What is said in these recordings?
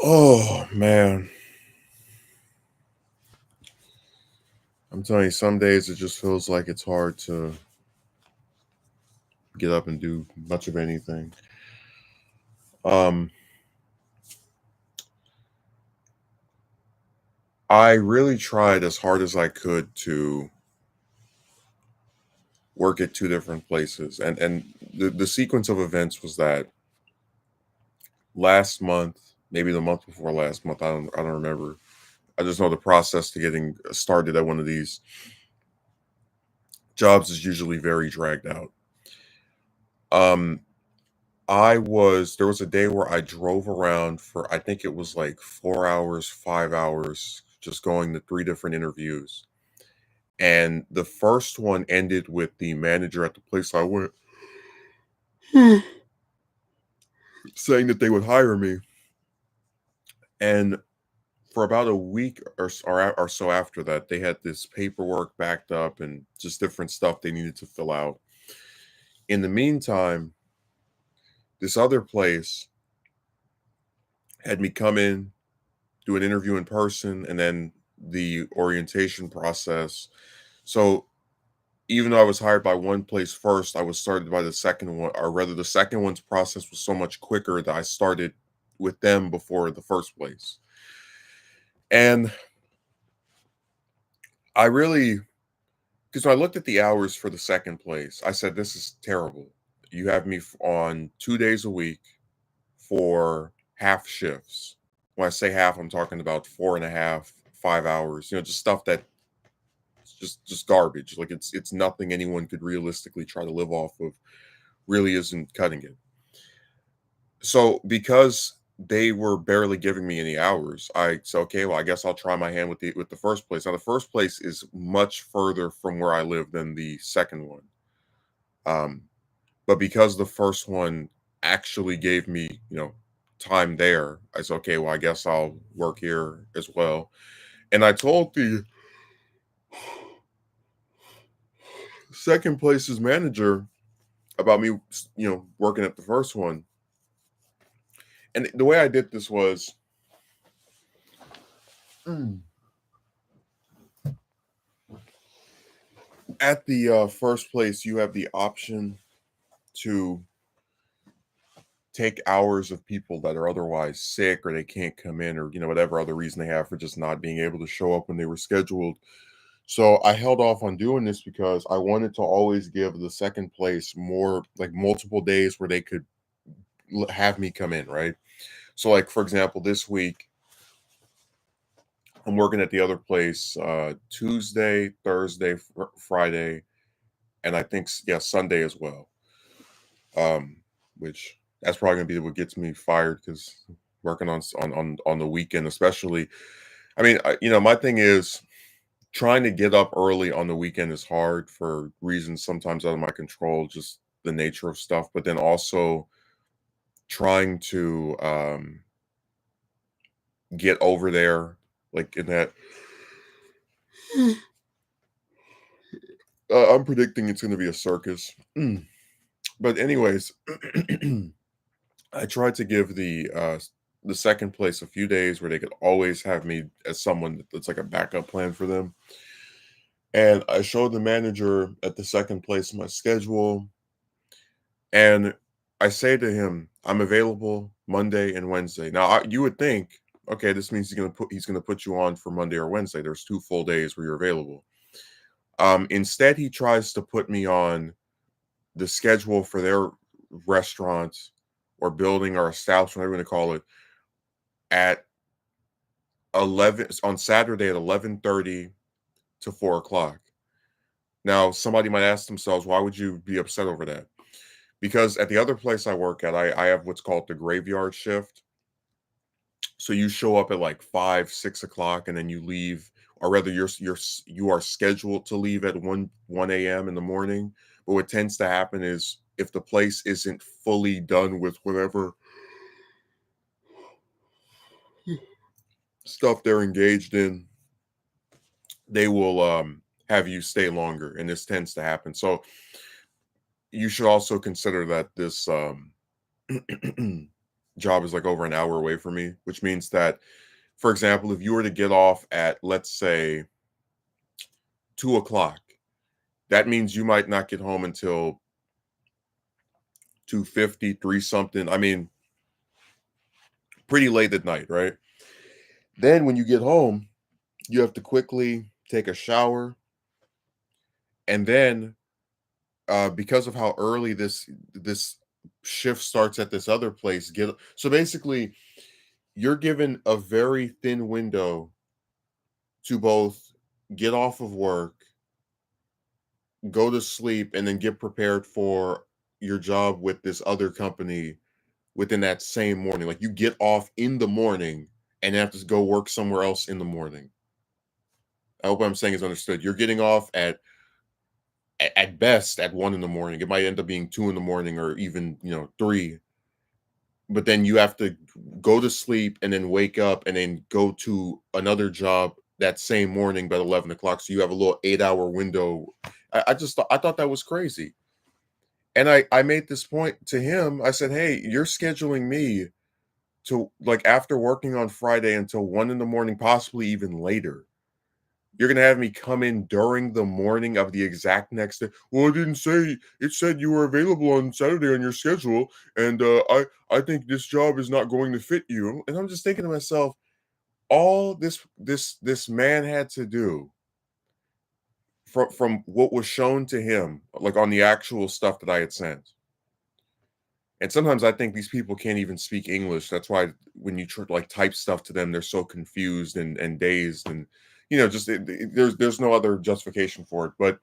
Oh man, I'm telling you, some days it just feels like it's hard to get up and do much of anything. Um, I really tried as hard as I could to work at two different places, and the sequence of events was that last month, maybe the month before last month, I don't remember. I just know the process to getting started at one of these jobs is usually very dragged out. Um, there was a day where I drove around for, I think it was like 4 hours, 5 hours, just going to three different interviews. And the first one ended with the manager at the place I went saying that they would hire me. And for about a week or so after that, they had this paperwork backed up and just different stuff they needed to fill out. In the meantime, this other place had me come in, do an interview in person, and then the orientation process. So even though I was hired by one place first, I was started by the second one, or rather, the second one's process was so much quicker that I started with them before the first place. And I really, because when I looked at the hours for the second place, I said, this is terrible. You have me on 2 days a week for half shifts. When I say half, I'm talking about 4.5, 5 hours, just stuff that just garbage. Like it's nothing anyone could realistically try to live off of. Really isn't cutting it. So because they were barely giving me any hours, I said, okay, well, I guess I'll try my hand with the first place. Now the first place is much further from where I live than the second one. Um, but because the first one actually gave me, time there, I said, okay, well, I guess I'll work here as well. And I told the second place's manager about me, working at the first one. And the way I did this was mm, at the first place, you have the option to take hours of people that are otherwise sick or they can't come in or, whatever other reason they have for just not being able to show up when they were scheduled. So I held off on doing this because I wanted to always give the second place more like multiple days where they could have me come in, right? So, like, for example, this week, I'm working at the other place Tuesday, Thursday, Friday, and I think yeah Sunday as well. Um, which that's probably gonna be what gets me fired because working on the weekend, especially. I mean, my thing is trying to get up early on the weekend is hard for reasons sometimes out of my control, just the nature of stuff. But then also trying to get over there, like in that. I'm predicting it's going to be a circus. But anyways, I tried to give the second place a few days where they could always have me as someone that's like a backup plan for them. And I showed the manager at the second place my schedule, and I say to him, "I'm available Monday and Wednesday." Now, you would think, okay, this means he's gonna put you on for Monday or Wednesday. There's 2 full days where you're available. Instead, he tries to put me on the schedule for their restaurant or building or establishment, whatever you want to call it, at 11 on Saturday at 11:30 to 4 o'clock. Now, somebody might ask themselves, why would you be upset over that? Because at the other place I work at, I have what's called the graveyard shift. So you show up at like 5, 6 o'clock, and then you leave, or rather, you are scheduled to leave at one a.m. in the morning. But what tends to happen is if the place isn't fully done with whatever stuff they're engaged in, they will have you stay longer, and this tends to happen. So you should also consider that this job is like over an hour away from me, which means that, for example, if you were to get off at, let's say, 2 o'clock, that means you might not get home until 2:53 something. I mean, pretty late at night, right? Then when you get home, you have to quickly take a shower, and then because of how early this shift starts at this other place, get so basically you're given a very thin window to both get off of work, go to sleep, and then get prepared for your job with this other company within that same morning. Like you get off in the morning and have to go work somewhere else in the morning. I hope what I'm saying is understood. You're getting off at best at 1 in the morning. It might end up being 2 in the morning or even 3. But then you have to go to sleep and then wake up and then go to another job that same morning by 11 o'clock. So you have a little 8 hour window. I thought that was crazy. And I made this point to him. I said, "Hey, you're scheduling me to like after working on Friday until 1 in the morning, possibly even later. You're gonna have me come in during the morning of the exact next day. Well, it didn't say it said you were available on Saturday on your schedule, and I think this job is not going to fit you." And I'm just thinking to myself, all this man had to do from what was shown to him, like on the actual stuff that I had sent. And sometimes I think these people can't even speak English. That's why when you like type stuff to them, they're so confused and dazed, and just there's no other justification for it. But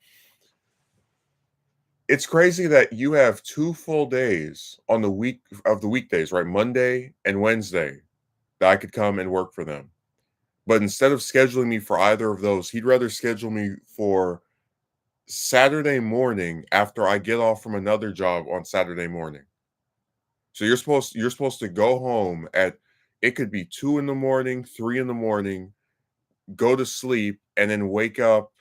it's crazy that you have 2 full days on the week of the weekdays, right? Monday and Wednesday, that I could come and work for them. But instead of scheduling me for either of those, he'd rather schedule me for Saturday morning after I get off from another job on Saturday morning. So you're supposed to go home at, it could be 2 in the morning, 3 in the morning, go to sleep, and then wake up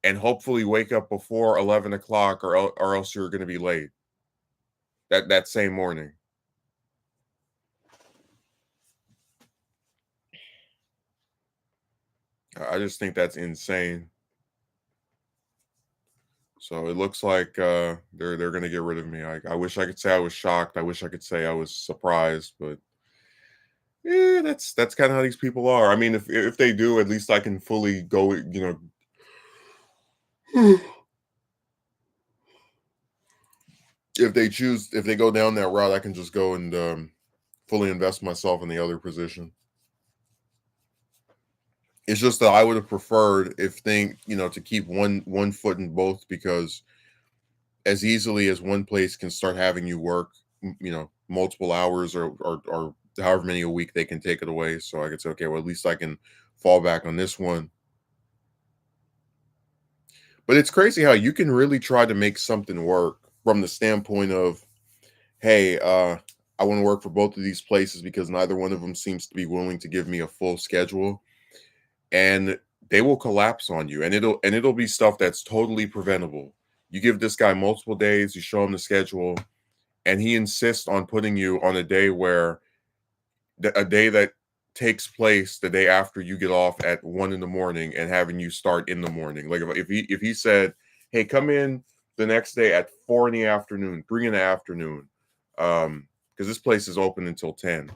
and hopefully wake up before 11 o'clock, or else you're going to be late that same morning. I just think that's insane. So it looks like they're going to get rid of me. I wish I could say I was shocked. I wish I could say I was surprised, but yeah, that's kind of how these people are. I mean, if they do, at least I can fully go. If they go down that route, I can just go and fully invest myself in the other position. It's just that I would have preferred if to keep one foot in both, because as easily as one place can start having you work, multiple hours, or however many a week they can take it away. So I could say, okay, well, at least I can fall back on this one. But it's crazy how you can really try to make something work from the standpoint of, hey, I want to work for both of these places because neither one of them seems to be willing to give me a full schedule, and they will collapse on you, and it'll be stuff that's totally preventable. You give this guy multiple days, you show him the schedule, and he insists on putting you on a day where a day that takes place the day after you get off at 1 in the morning, and having you start in the morning. Like if he said, "Hey, come in the next day at 4 in the afternoon, 3 in the afternoon," because this place is open until 10.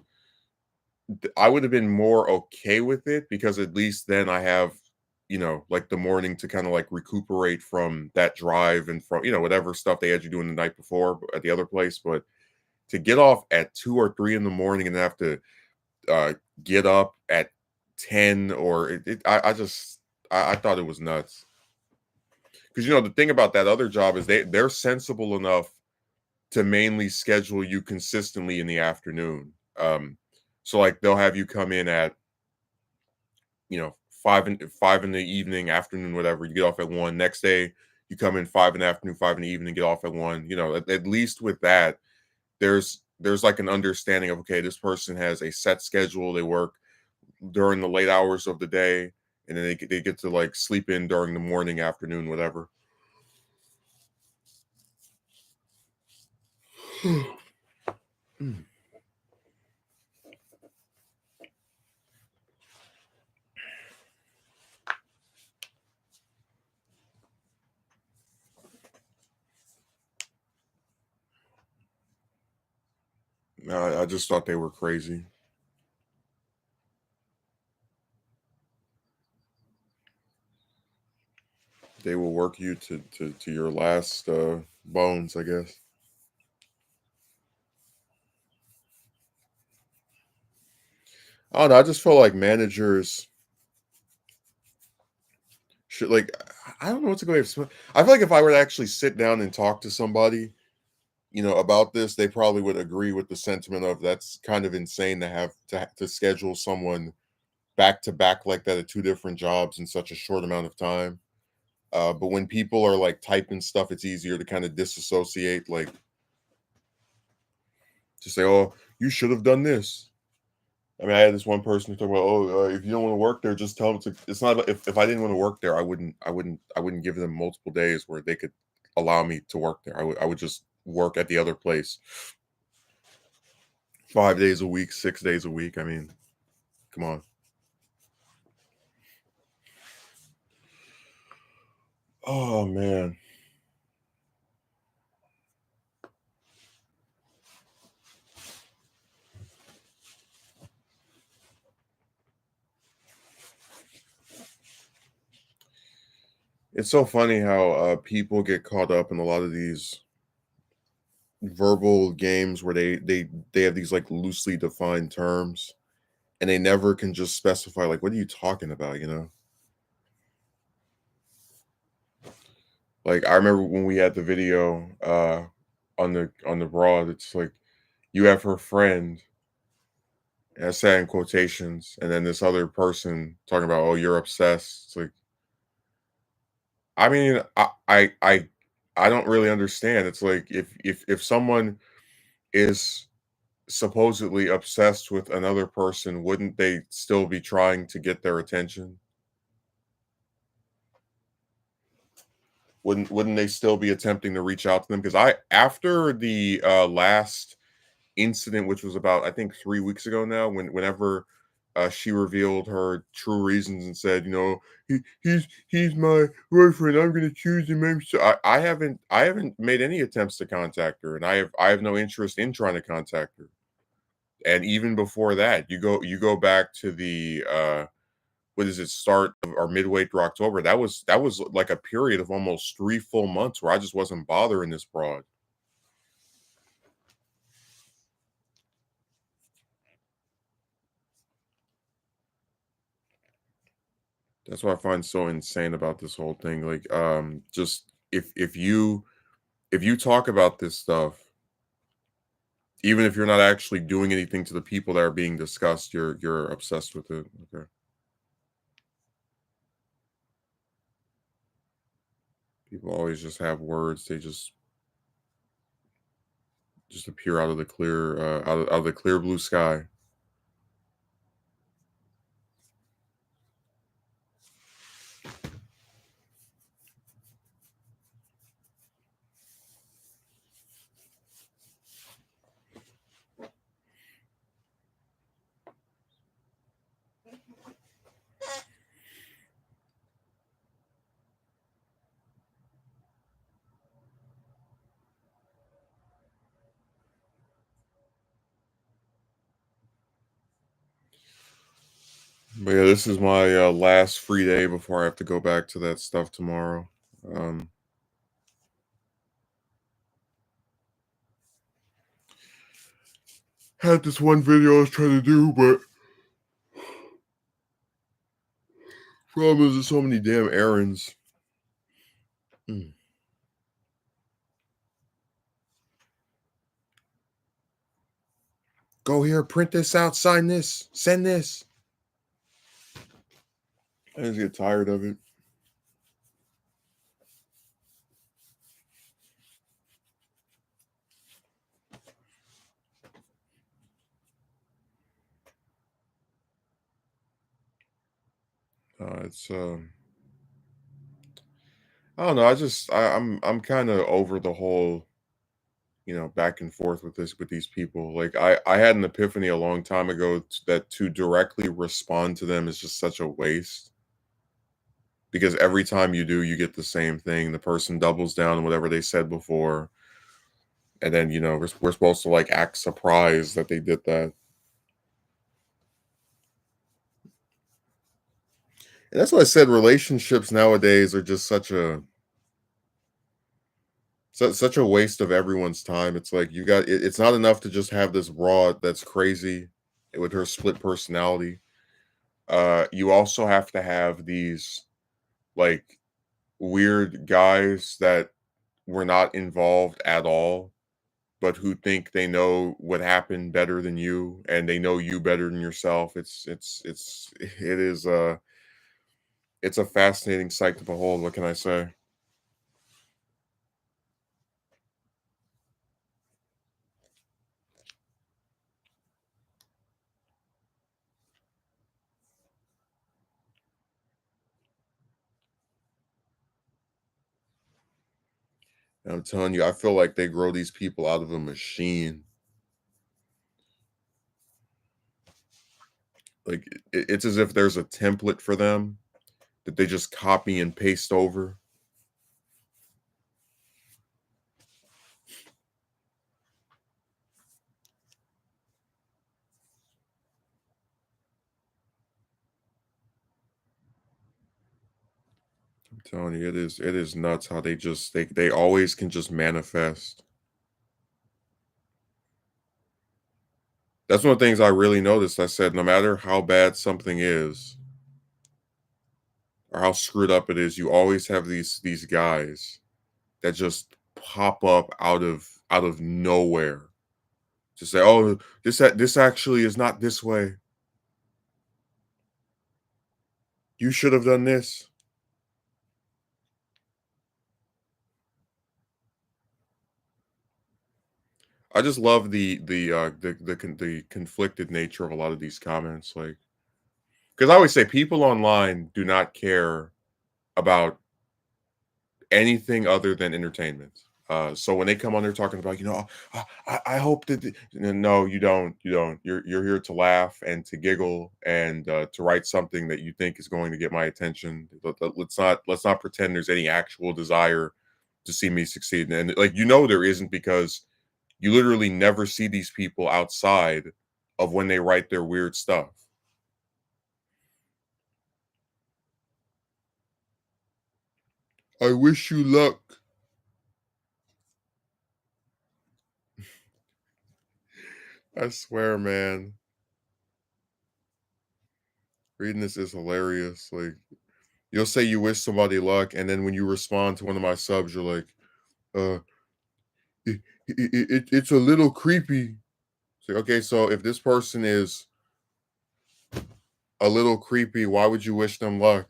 I would have been more okay with it, because at least then I have, like the morning to kind of like recuperate from that drive and from, whatever stuff they had you doing the night before at the other place. But to get off at 2 or 3 in the morning and have to uh, get up at 10, or I thought it was nuts. Because the thing about that other job is they're sensible enough to mainly schedule you consistently in the afternoon. So like they'll have you come in at 5 in the evening, afternoon, whatever. You get off at 1. Next day, you come in 5 in the afternoon, 5 in the evening, get off at 1. At least with that, there's like an understanding of, okay, this person has a set schedule. They work during the late hours of the day, and then they get to like sleep in during the morning, afternoon, whatever. I just thought they were crazy. They will work you to your last bones, I guess. I don't know. I just feel like managers should like. I don't know what to go. I feel like if I were to actually sit down and talk to somebody, about this, they probably would agree with the sentiment of that's kind of insane to have to schedule someone back to back like that at two different jobs in such a short amount of time. But when people are like typing stuff, it's easier to kind of disassociate, like to say, "Oh, you should have done this." I mean, I had this one person who talked about, "Oh, if you don't want to work there, just tell them to." It's not if I didn't want to work there, I wouldn't give them multiple days where they could allow me to work there. I would just work at the other place 5 days a week, 6 days a week. I mean, come on. Oh man, it's so funny how people get caught up in a lot of these verbal games where they have these like loosely defined terms and they never can just specify like what are you talking about. Like I remember when we had the video on the broad, it's like you have her friend, and I said in quotations, and then this other person talking about, oh, you're obsessed. It's like, I mean, I don't really understand. It's like if someone is supposedly obsessed with another person, wouldn't they still be trying to get their attention? Wouldn't they still be attempting to reach out to them? Because I after the last incident, which was about I think 3 weeks ago now, whenever she revealed her true reasons and said, he's my boyfriend. I'm gonna choose him. I haven't made any attempts to contact her, and I have no interest in trying to contact her. And even before that, you go back to the what is it, start of, or midway through October. That was like a period of almost 3 full months where I just wasn't bothering this broad. That's what I find so insane about this whole thing. Like, just if you talk about this stuff, even if you're not actually doing anything to the people that are being discussed, you're obsessed with it. Okay. People always just have words. They just appear out of the clear out of the clear blue sky. But yeah, this is my last free day before I have to go back to that stuff tomorrow. Um, had this one video I was trying to do, but problem is there's so many damn errands. Mm. Go here, print this out, sign this, send this. I just get tired of it. It's I don't know. I'm kind of over the whole back and forth with these people. Like I had an epiphany a long time ago that to directly respond to them is just such a waste because every time you do, you get the same thing. The person doubles down on whatever they said before. And then, we're supposed to like act surprised that they did that. And that's why I said relationships nowadays are just such a waste of everyone's time. It's like it's not enough to just have this raw that's crazy with her split personality. You also have to have these like weird guys that were not involved at all, but who think they know what happened better than you and they know you better than yourself. It's a fascinating sight to behold. What can I say? I'm telling you, I feel like they grow these people out of a machine. Like it's as if there's a template for them that they just copy and paste over. I'm telling you, it is nuts how they always can just manifest. That's one of the things I really noticed. I said, no matter how bad something is or how screwed up it is, you always have these guys that just pop up out of nowhere to say, "Oh, this actually is not this way. You should have done this." I just love the conflicted nature of a lot of these comments, like because I always say people online do not care about anything other than entertainment. So when they come on there talking about, I hope that no, you don't. You're here to laugh and to giggle and to write something that you think is going to get my attention. Let's not pretend there's any actual desire to see me succeed. And like there isn't because you literally never see these people outside of when they write their weird stuff. I wish you luck. I swear, man. Reading this is hilarious. Like you'll say you wish somebody luck, and then when you respond to one of my subs, you're like, uh, it's a little creepy. It's like, okay, so if this person is a little creepy, why would you wish them luck?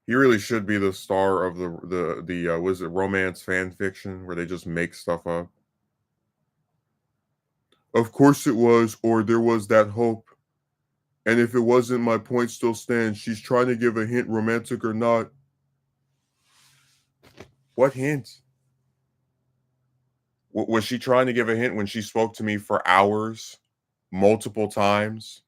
He really should be the star of the was it romance fan fiction where they just make stuff up. Of course it was, or there was that hope. And if it wasn't, my point still stands. She's trying to give a hint, romantic or not. What hint? Was she trying to give a hint when she spoke to me for hours, multiple times?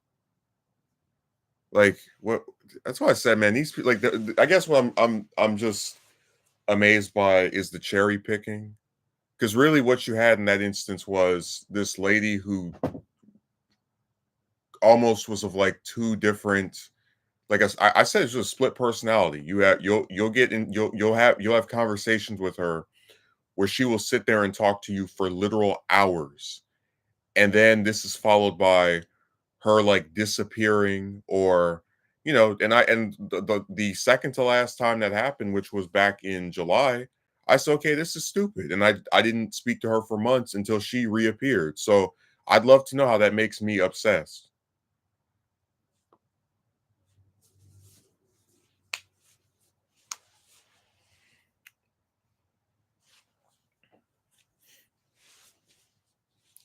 Like what? That's why I said, man, these people. Like, I guess what I'm just amazed by is the cherry picking. Because really, what you had in that instance was this lady who almost was of like two different. Like I said, it's just a split personality. You'll have conversations with her where she will sit there and talk to you for literal hours, and then this is followed by her like disappearing or and the second to last time that happened, which was back in July, I said, okay, this is stupid, and I didn't speak to her for months until she reappeared. So I'd love to know how that makes me obsessed.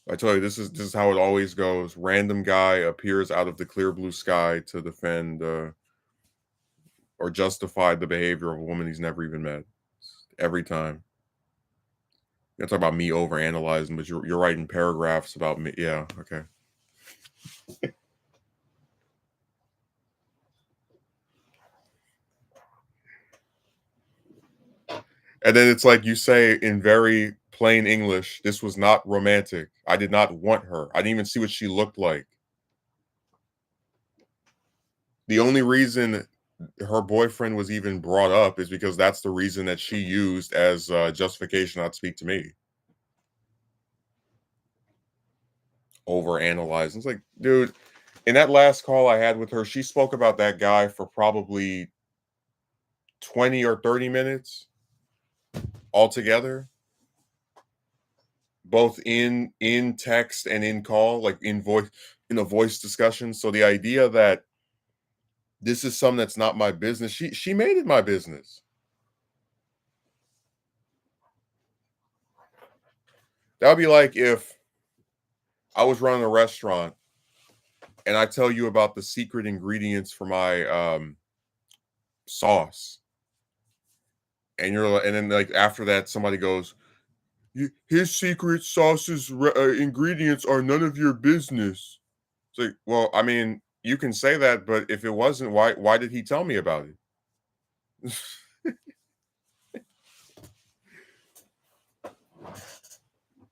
I tell you, this is how it always goes. Random guy appears out of the clear blue sky to defend or justify the behavior of a woman he's never even met. Every time. You're talking about me overanalyzing, but you're writing paragraphs about me. Yeah, okay. And then it's like you say in very plain English, this was not romantic. I did not want her. I didn't even see what she looked like. The only reason her boyfriend was even brought up is because that's the reason that she used as justification not to speak to me. Overanalyzing. It's like, dude, in that last call I had with her, she spoke about that guy for probably 20 or 30 minutes altogether, both in text and in call, like in a voice discussion. So the idea that this is something that's not my business, she made it my business. That would be like if I was running a restaurant and I tell you about the secret ingredients for my sauce, and and then like after that somebody goes, his secret sauce's ingredients are none of your business. It's like, well, I mean, you can say that, but if it wasn't, why did he tell me about it?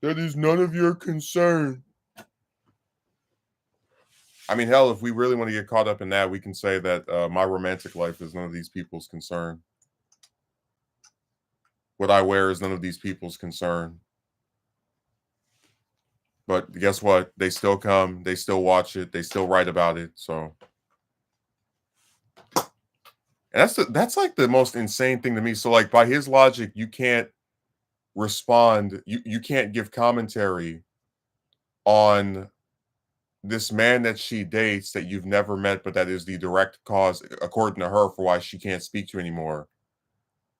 That is none of your concern. I mean, hell, if we really want to get caught up in that, we can say that my romantic life is none of these people's concern. What I wear is none of these people's concern. But guess what? They still come, they still watch it, they still write about it. So and that's like the most insane thing to me. So like by his logic, you can't respond, you can't give commentary on this man that she dates that you've never met, but that is the direct cause, according to her, for why she can't speak to you anymore.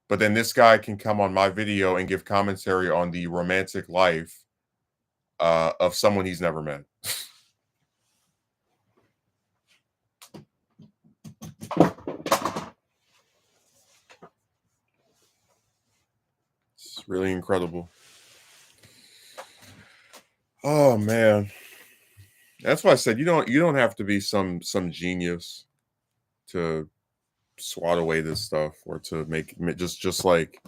But then this guy can come on my video and give commentary on the romantic life of someone he's never met. It's really incredible. Oh man. That's why I said you don't have to be some genius to swat away this stuff or to just like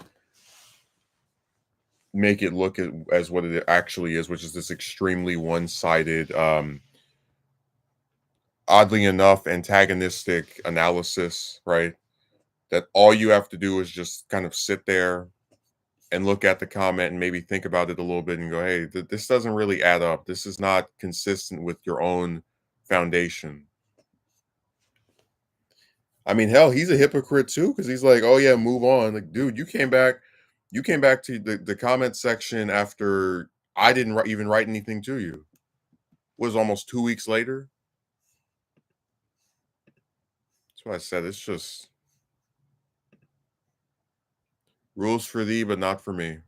make it look as what it actually is, which is this extremely one-sided, oddly enough, antagonistic analysis, right? That all you have to do is just kind of sit there and look at the comment and maybe think about it a little bit and go, hey, this doesn't really add up. This is not consistent with your own foundation. I mean, hell, he's a hypocrite too, because he's like, oh yeah, move on. Like, dude, you came back to the comment section after I didn't even write anything to you. It was almost 2 weeks later. That's why I said it's just rules for thee, but not for me.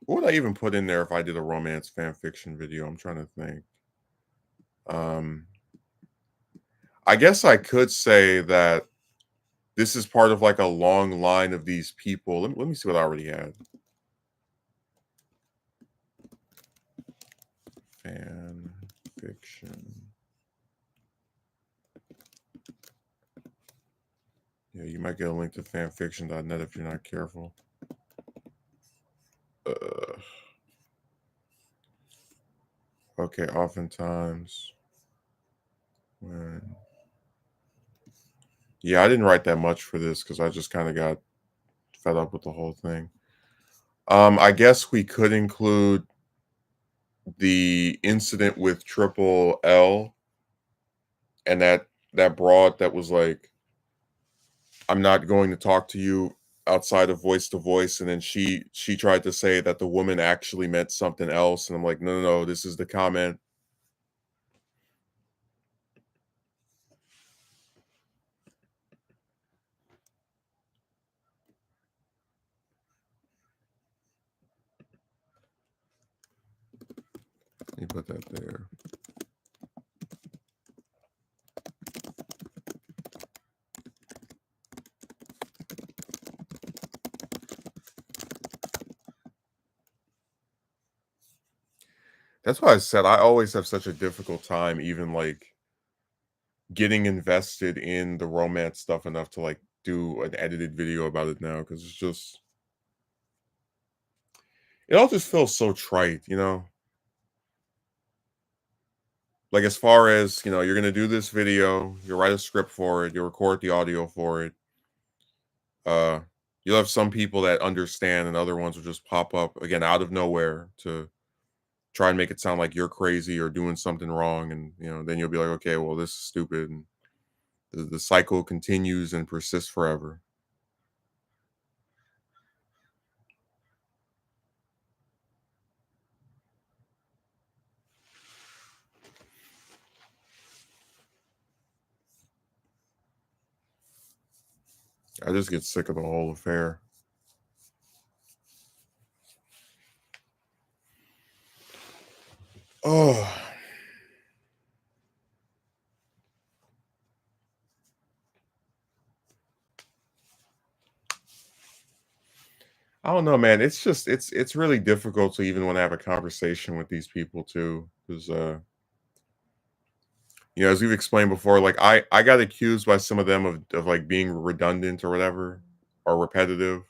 What would I even put in there if I did a romance fan fiction video? I'm trying to think. Um, I guess I could say that this is part of like a long line of these people. Let me see what I already had. Fan fiction. Yeah, you might get a link to fanfiction.net if you're not careful. Okay, oftentimes when yeah, I didn't write that much for this because I just kind of got fed up with the whole thing. I guess we could include the incident with Triple L and that broad that was like, I'm not going to talk to you outside of voice to voice, and then she tried to say that the woman actually meant something else, and I'm like, no, no, no, this is the comment. Let me put that there. That's why I said I always have such a difficult time even, like, getting invested in the romance stuff enough to, like, do an edited video about it now because it's just it all just feels so trite, you know? Like, as far as, you're gonna do this video, you'll write a script for it, you'll record the audio for it. Uh, you'll have some people that understand, and other ones will just pop up again out of nowhere to try and make it sound like you're crazy or doing something wrong, and then you'll be like, okay, well, this is stupid, and the cycle continues and persists forever. I just get sick of the whole affair. Oh, I don't know, man. It's just it's really difficult to even want to have a conversation with these people too, because as we've explained before, like I got accused by some of them of like being redundant or whatever or repetitive.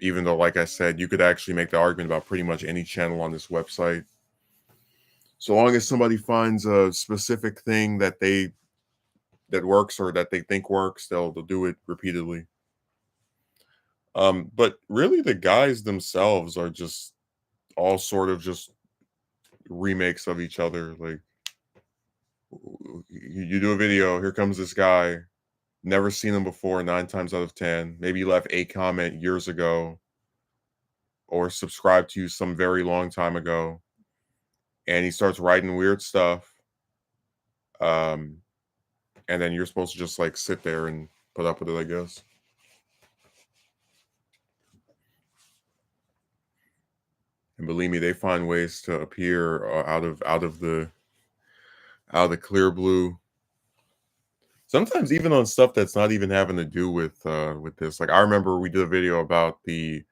Even though, like I said, you could actually make the argument about pretty much any channel on this website. So long as somebody finds a specific thing that works or that they think works, they'll do it repeatedly. But really the guys themselves are just all sort of just remakes of each other. Like you do a video, here comes this guy, never seen him before, 9 times out of 10. Maybe he left a comment years ago or subscribed to you some very long time ago, and he starts writing weird stuff. Um, and then you're supposed to just like sit there and put up with it, I guess. And believe me, they find ways to appear out of the clear blue. Sometimes even on stuff that's not even having to do with this. Like I remember we did a video about the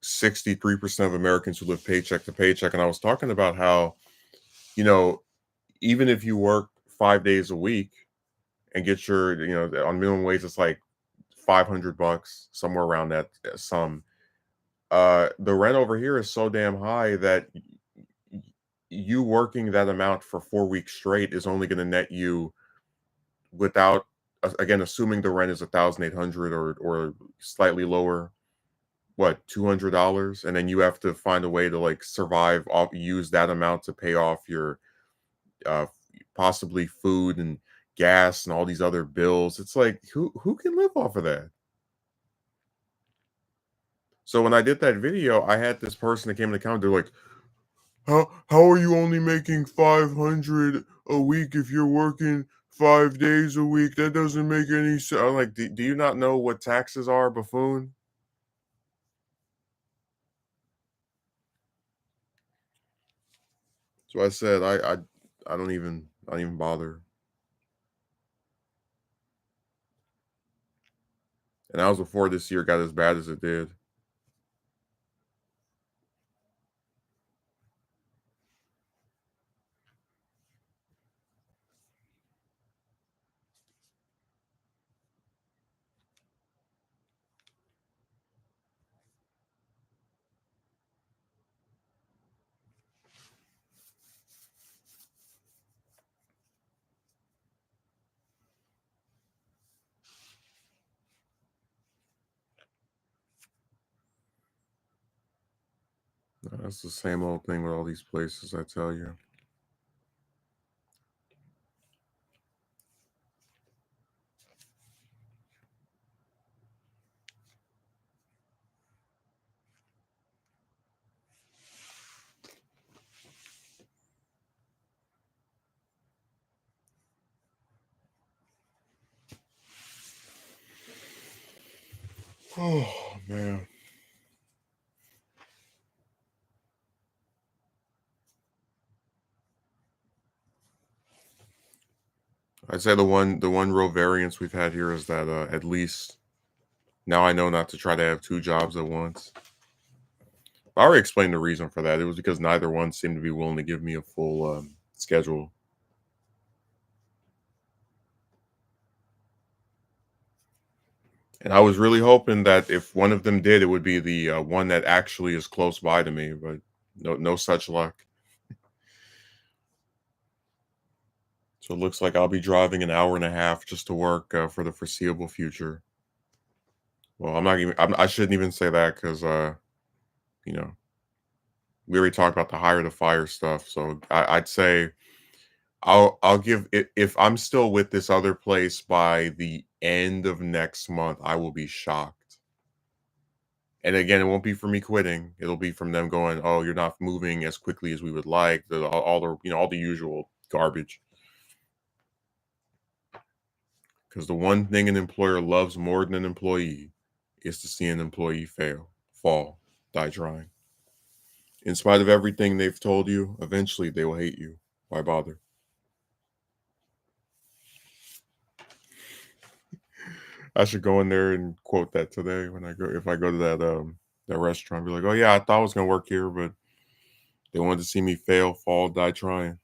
63% of Americans who live paycheck to paycheck, and I was talking about how, you know, even if you work 5 days a week and get your, on minimum wage, it's like $500, somewhere around that sum. The rent over here is so damn high that you working that amount for 4 weeks straight is only going to net you without, again, assuming the rent is 1,800 or slightly lower, what, $200, and then you have to find a way to like survive off, use that amount to pay off your uh possibly food and gas and all these other bills. It's like who can live off of that? So when I did that video, I had this person that came in the comment. They're like, how are you only making 500 a week if you're working 5 days a week? That doesn't make any sense. I'm like, do you not know what taxes are, buffoon? So I said I don't even bother. And that was before this year got as bad as it did. That's the same old thing with all these places, I tell you. Oh man. I'd say the one real variance we've had here is that at least now I know not to try to have two jobs at once. I already explained the reason for that. It was because neither one seemed to be willing to give me a full schedule. And I was really hoping that if one of them did, it would be the one that actually is close by to me, but no such luck. So it looks like I'll be driving an hour and a half just to work for the foreseeable future. Well, I shouldn't even say that because you know, we already talked about the hire to fire stuff. So I'd say I'll give it if I'm still with this other place by the end of next month, I will be shocked. And again, it won't be for me quitting. It'll be from them going, "Oh, you're not moving as quickly as we would like." All the all the usual garbage. Because the one thing an employer loves more than an employee is to see an employee fail, fall, die trying. In spite of everything they've told you, eventually they will hate you. Why bother? I should go in there and quote that today when I go if I go to that restaurant. Be like, oh yeah, I thought I was gonna work here, but they wanted to see me fail, fall, die trying.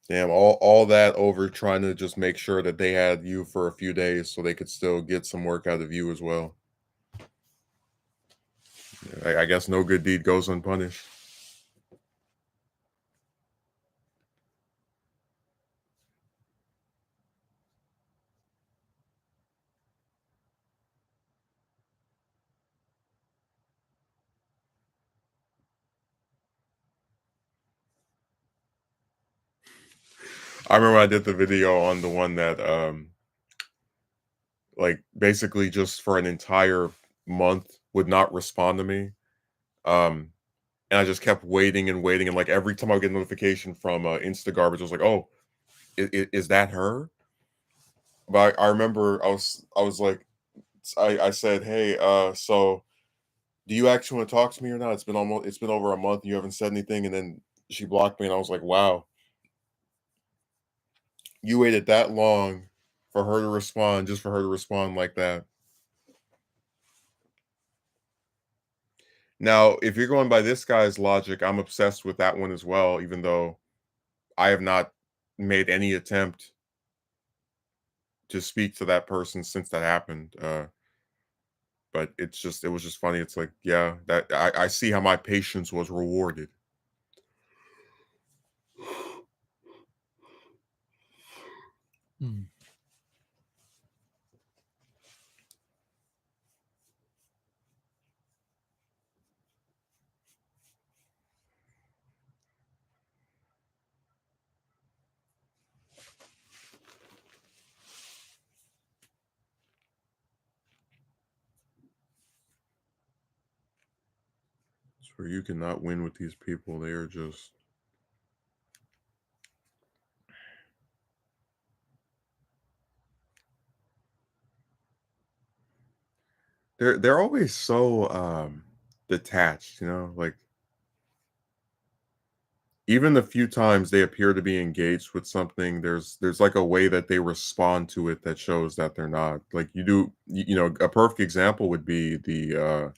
Damn, all that over trying to just make sure that they had you for a few days so they could still get some work out of you as well. I guess no good deed goes unpunished. I remember I did the video on the one that like basically just for an entire month would not respond to me. Um and I just kept waiting and waiting and like every time I would get a notification from Insta garbage, I was like, "Oh, is that her?" But I remember I was like I said, "Hey, so do you actually want to talk to me or not? It's been over a month and you haven't said anything." And then she blocked me and I was like, "Wow, you waited that long for her to respond just for her to respond like that." Now, if you're going by this guy's logic, I'm obsessed with that one as well, even though I have not made any attempt to speak to that person since that happened. But it was just funny. It's like, yeah, that I see how my patience was rewarded. Mm. So you cannot win with these people. They are just they're always so detached, like even the few times they appear to be engaged with something, there's like a way that they respond to it that shows that they're not. Like a perfect example would be the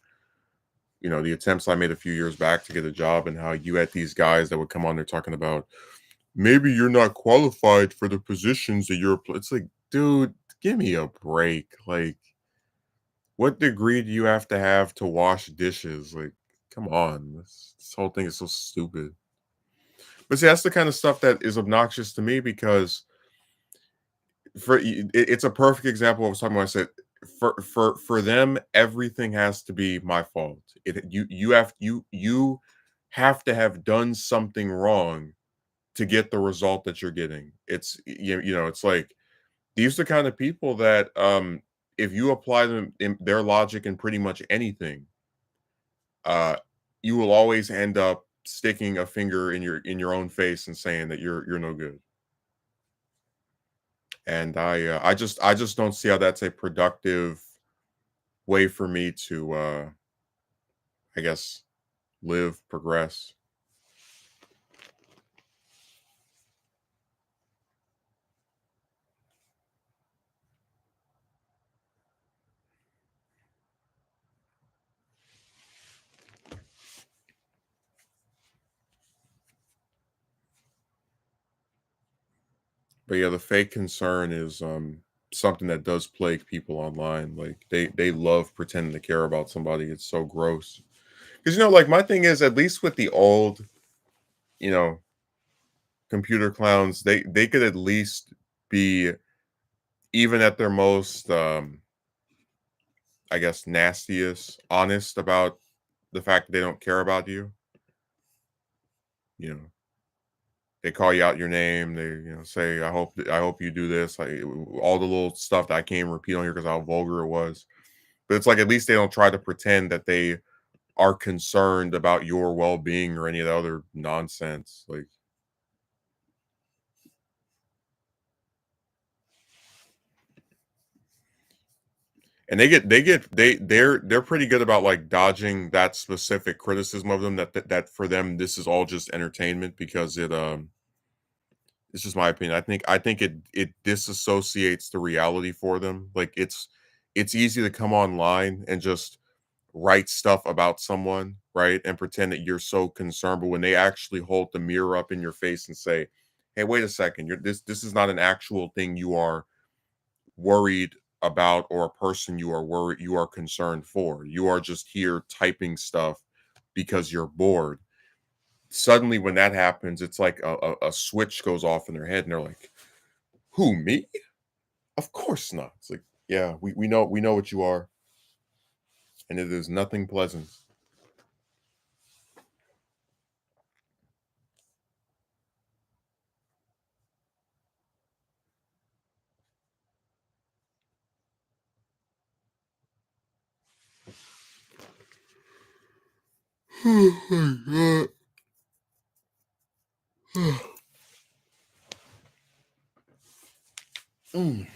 attempts I made a few years back to get a job and how you had these guys that would come on there talking about maybe you're not qualified for the positions that it's like, dude, give me a break. Like, what degree do you have to wash dishes? Like, come on. This whole thing is so stupid. But see, that's the kind of stuff that is obnoxious to me because it's a perfect example of what I was talking about. I said for them, everything has to be my fault. You have to have done something wrong to get the result that you're getting. It's like these are the kind of people that if you apply them in their logic in pretty much anything, uh you will always end up sticking a finger in your own face and saying that you're no good. And I just don't see how that's a productive way for me to I guess live, progress. But yeah, the fake concern is something that does plague people online. Like they love pretending to care about somebody. It's so gross. Because like my thing is, at least with the old, you know, computer clowns, they could at least be, even at their most I guess nastiest, honest about the fact that they don't care about you. You know, they call you out your name. They say, I hope you do this. Like all the little stuff that I can't even repeat on here because how vulgar it was. But it's like at least they don't try to pretend that they are concerned about your well-being or any of the other nonsense. Like, and they're pretty good about like dodging that specific criticism of them, that for them this is all just entertainment, because it's just my opinion. I think it disassociates the reality for them. Like it's easy to come online and just write stuff about someone, right? And pretend that you're so concerned, but when they actually hold the mirror up in your face and say, "Hey, wait a second. This is not an actual thing you are worried about, or a person you are concerned for. You are just here typing stuff because you're bored." Suddenly when that happens, it's like a switch goes off in their head and they're like, "Who, me? Of course not." It's like, yeah, we know what you are, and it is nothing pleasant. Mm.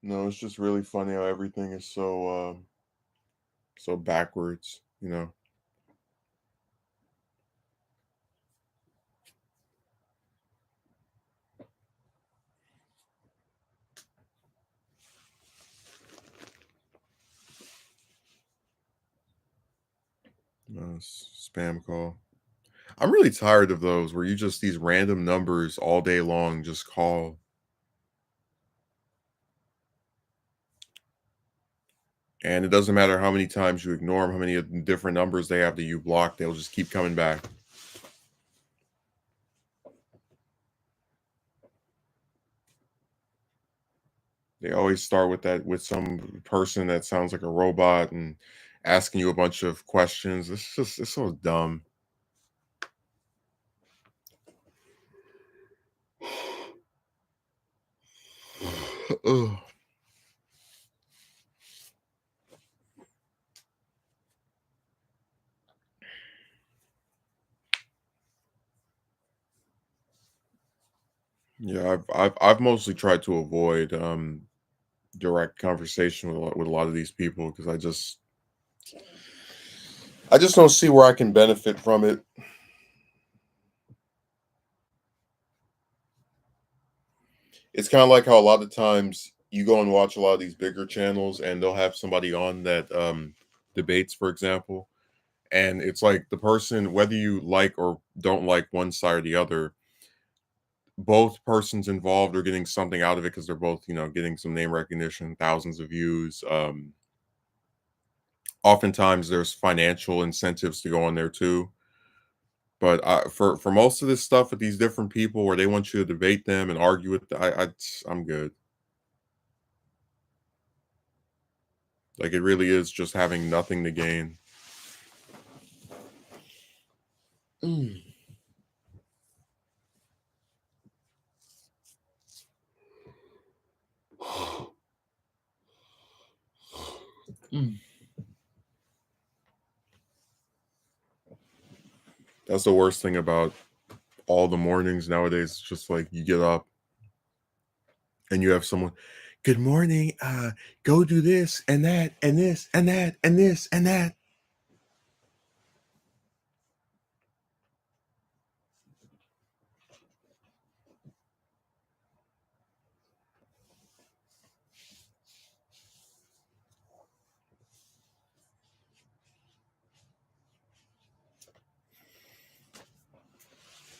No, it's just really funny how everything is so backwards, spam call. I'm really tired of those where you just these random numbers all day long just call, and it doesn't matter how many times you ignore them, how many different numbers they have that you block, they'll just keep coming back. They always start with some person that sounds like a robot and asking you a bunch of questions. It's so dumb. Ugh. Yeah, I've mostly tried to avoid direct conversation with a lot of these people because I just don't see where I can benefit from it. It's kind of like how a lot of times you go and watch a lot of these bigger channels and they'll have somebody on that debates, for example, and it's like the person, whether you like or don't like one side or the other, both persons involved are getting something out of it because they're both, getting some name recognition, thousands of views. Oftentimes there's financial incentives to go on there too. But for most of this stuff with these different people where they want you to debate them and argue with, I'm good. Like it really is just having nothing to gain. Mm. Mm. That's the worst thing about all the mornings nowadays. It's just like you get up and you have someone, good morning, go do this and that and this and that and this and that.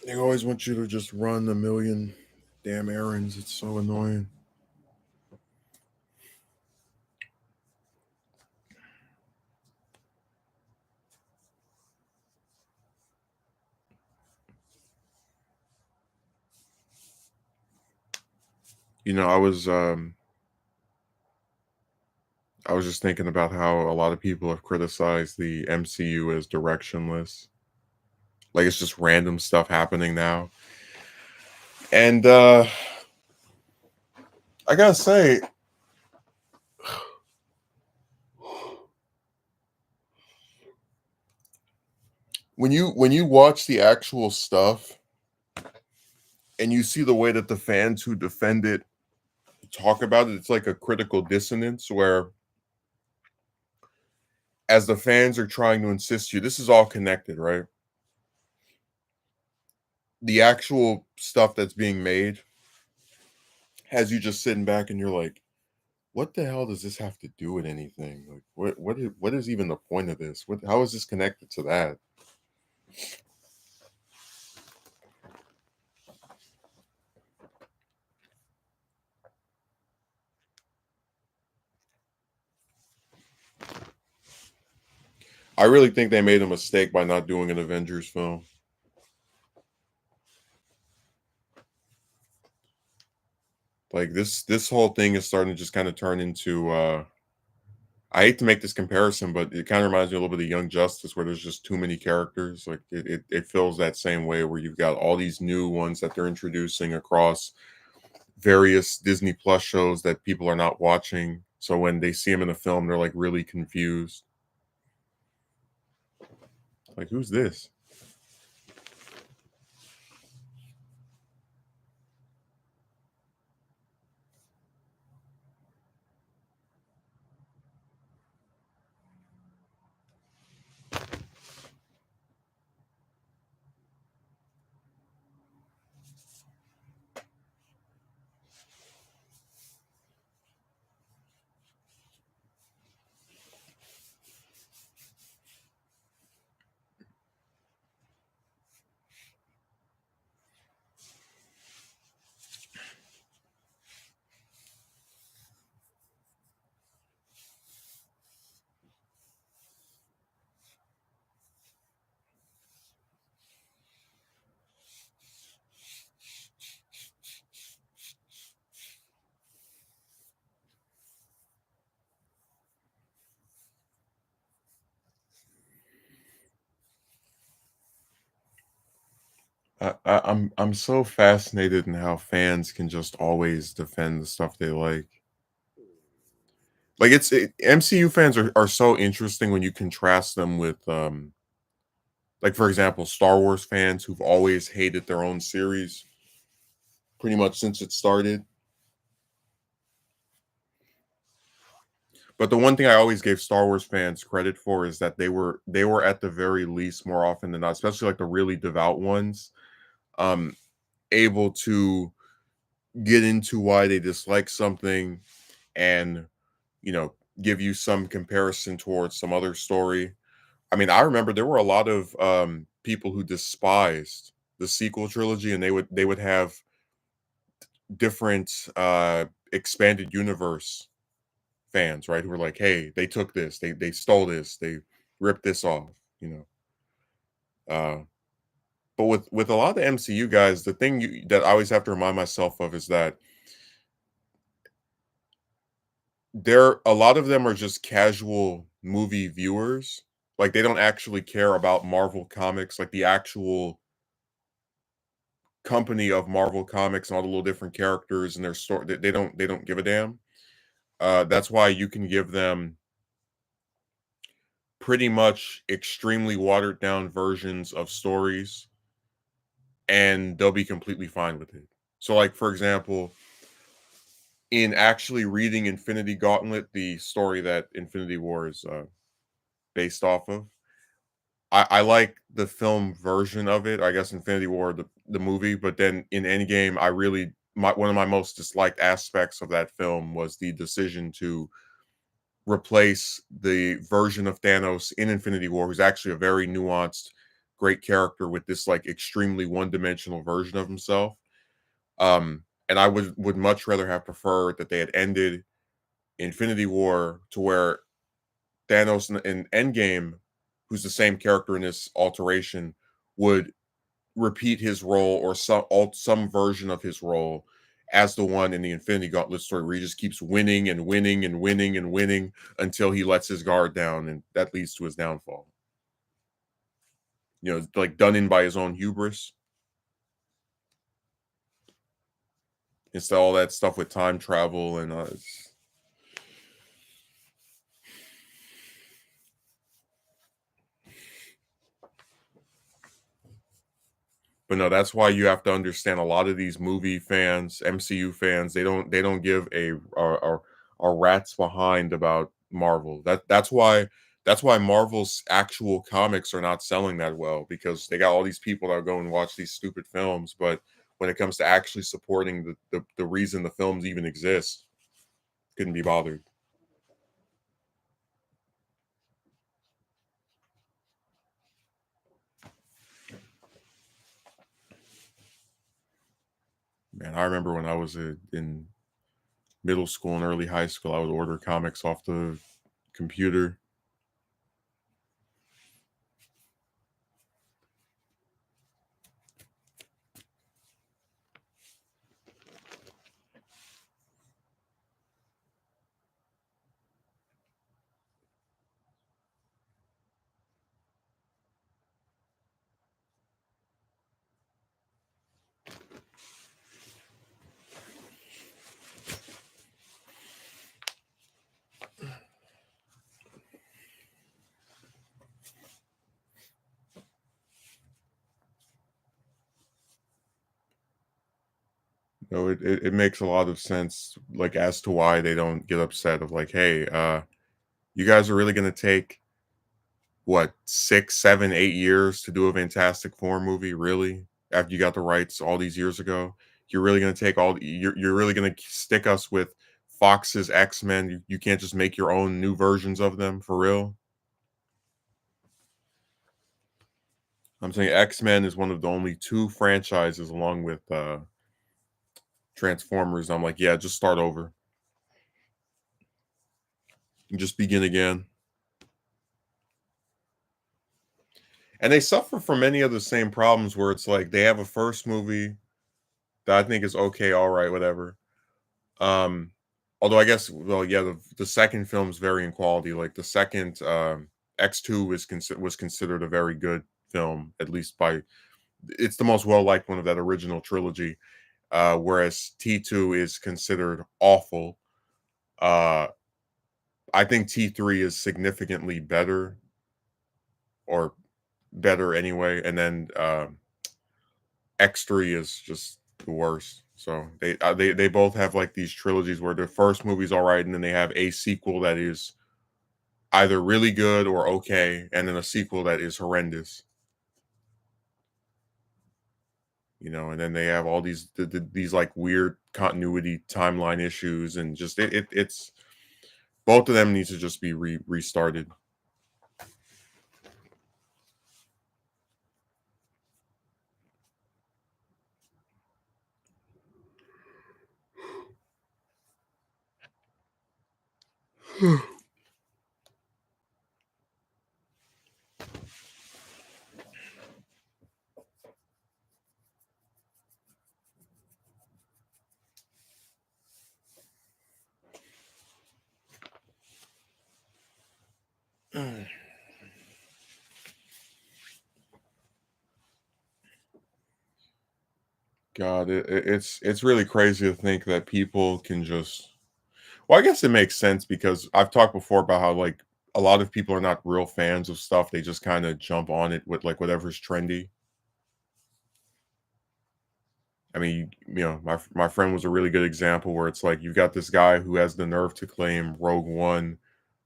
They always want you to just run a million damn errands. It's so annoying. You know, I was just thinking about how a lot of people have criticized the MCU as directionless. Like it's just random stuff happening now. And I gotta say, when you watch the actual stuff and you see the way that the fans who defend it talk about it, it's like a critical dissonance where as the fans are trying to insist you, this is all connected, right? The actual stuff that's being made has you just sitting back and you're like, what the hell does this have to do with anything? Like, what is even the point of this? How is this connected to that? I really think they made a mistake by not doing an Avengers film. Like this whole thing is starting to just kind of turn into I hate to make this comparison, but it kind of reminds me a little bit of Young Justice, where there's just too many characters. Like it feels that same way, where you've got all these new ones that they're introducing across various Disney Plus shows that people are not watching. So when they see them in a film, they're like really confused. Like, who's this? I'm so fascinated in how fans can just always defend the stuff they like. Like MCU fans are so interesting when you contrast them with like for example Star Wars fans who've always hated their own series pretty much since it started. But the one thing I always gave Star Wars fans credit for is that they were at the very least more often than not, especially like the really devout ones, um, able to get into why they dislike something and you know give you some comparison towards some other story. I mean, I remember there were a lot of people who despised the sequel trilogy, and they would have different expanded universe fans, right? Who were like, "Hey, they took this, they stole this, they ripped this off," you know. Uh, but with a lot of the MCU guys, the thing that I always have to remind myself of is that a lot of them are just casual movie viewers. Like they don't actually care about Marvel comics, like the actual company of Marvel comics and all the little different characters and their story. They don't give a damn. That's why you can give them pretty much extremely watered down versions of stories, and they'll be completely fine with it. So, like, for example, in actually reading Infinity Gauntlet, the story that Infinity War is based off of, I like the film version of it. I guess Infinity War, the movie, but then in Endgame, I really one of my most disliked aspects of that film was the decision to replace the version of Thanos in Infinity War, who's actually a very nuanced, great character, with this like extremely one-dimensional version of himself. And I would much rather have preferred that they had ended Infinity War to where Thanos in Endgame, who's the same character in this alteration, would repeat his role or some version of his role as the one in the Infinity Gauntlet story, where he just keeps winning and winning and winning and winning until he lets his guard down, and that leads to his downfall. You know, like done in by his own hubris. Instead of all that stuff with time travel and but no, that's why you have to understand a lot of these movie fans, MCU fans, they don't give a rat's behind about Marvel. That's why Marvel's actual comics are not selling that well, because they got all these people that go and watch these stupid films, but when it comes to actually supporting the reason the films even exist, couldn't be bothered. Man, I remember when I was in middle school and early high school, I would order comics off the computer. No, it makes a lot of sense, like, as to why they don't get upset of like, hey, you guys are really gonna take what, 6, 7, 8 years to do a Fantastic Four movie, really? After you got the rights all these years ago? You're really gonna take all you're really gonna stick us with Fox's X-Men? You can't just make your own new versions of them for real? I'm saying X-Men is one of the only two franchises along with Transformers. I'm like, yeah, just start over. Just begin again. And they suffer from many of the same problems where it's like they have a first movie that I think is okay, all right, whatever. Um, Although I guess, well, yeah, the second film's very in quality. Like the second X2 was considered a very good film, at least by it's the most well liked one of that original trilogy. Whereas T2 is considered awful. Uh, I think T3 is significantly better, or better anyway, and then X3 is just the worst. So they both have like these trilogies where the first movie's all right, and then they have a sequel that is either really good or okay, and then a sequel that is horrendous. You know, and then they have all these like weird continuity timeline issues, and just it's both of them need to just be restarted. God, it's really crazy to think that people can just. Well, I guess it makes sense because I've talked before about how like a lot of people are not real fans of stuff. They just kind of jump on it with like whatever's trendy. I mean, my friend was a really good example where it's like you've got this guy who has the nerve to claim Rogue One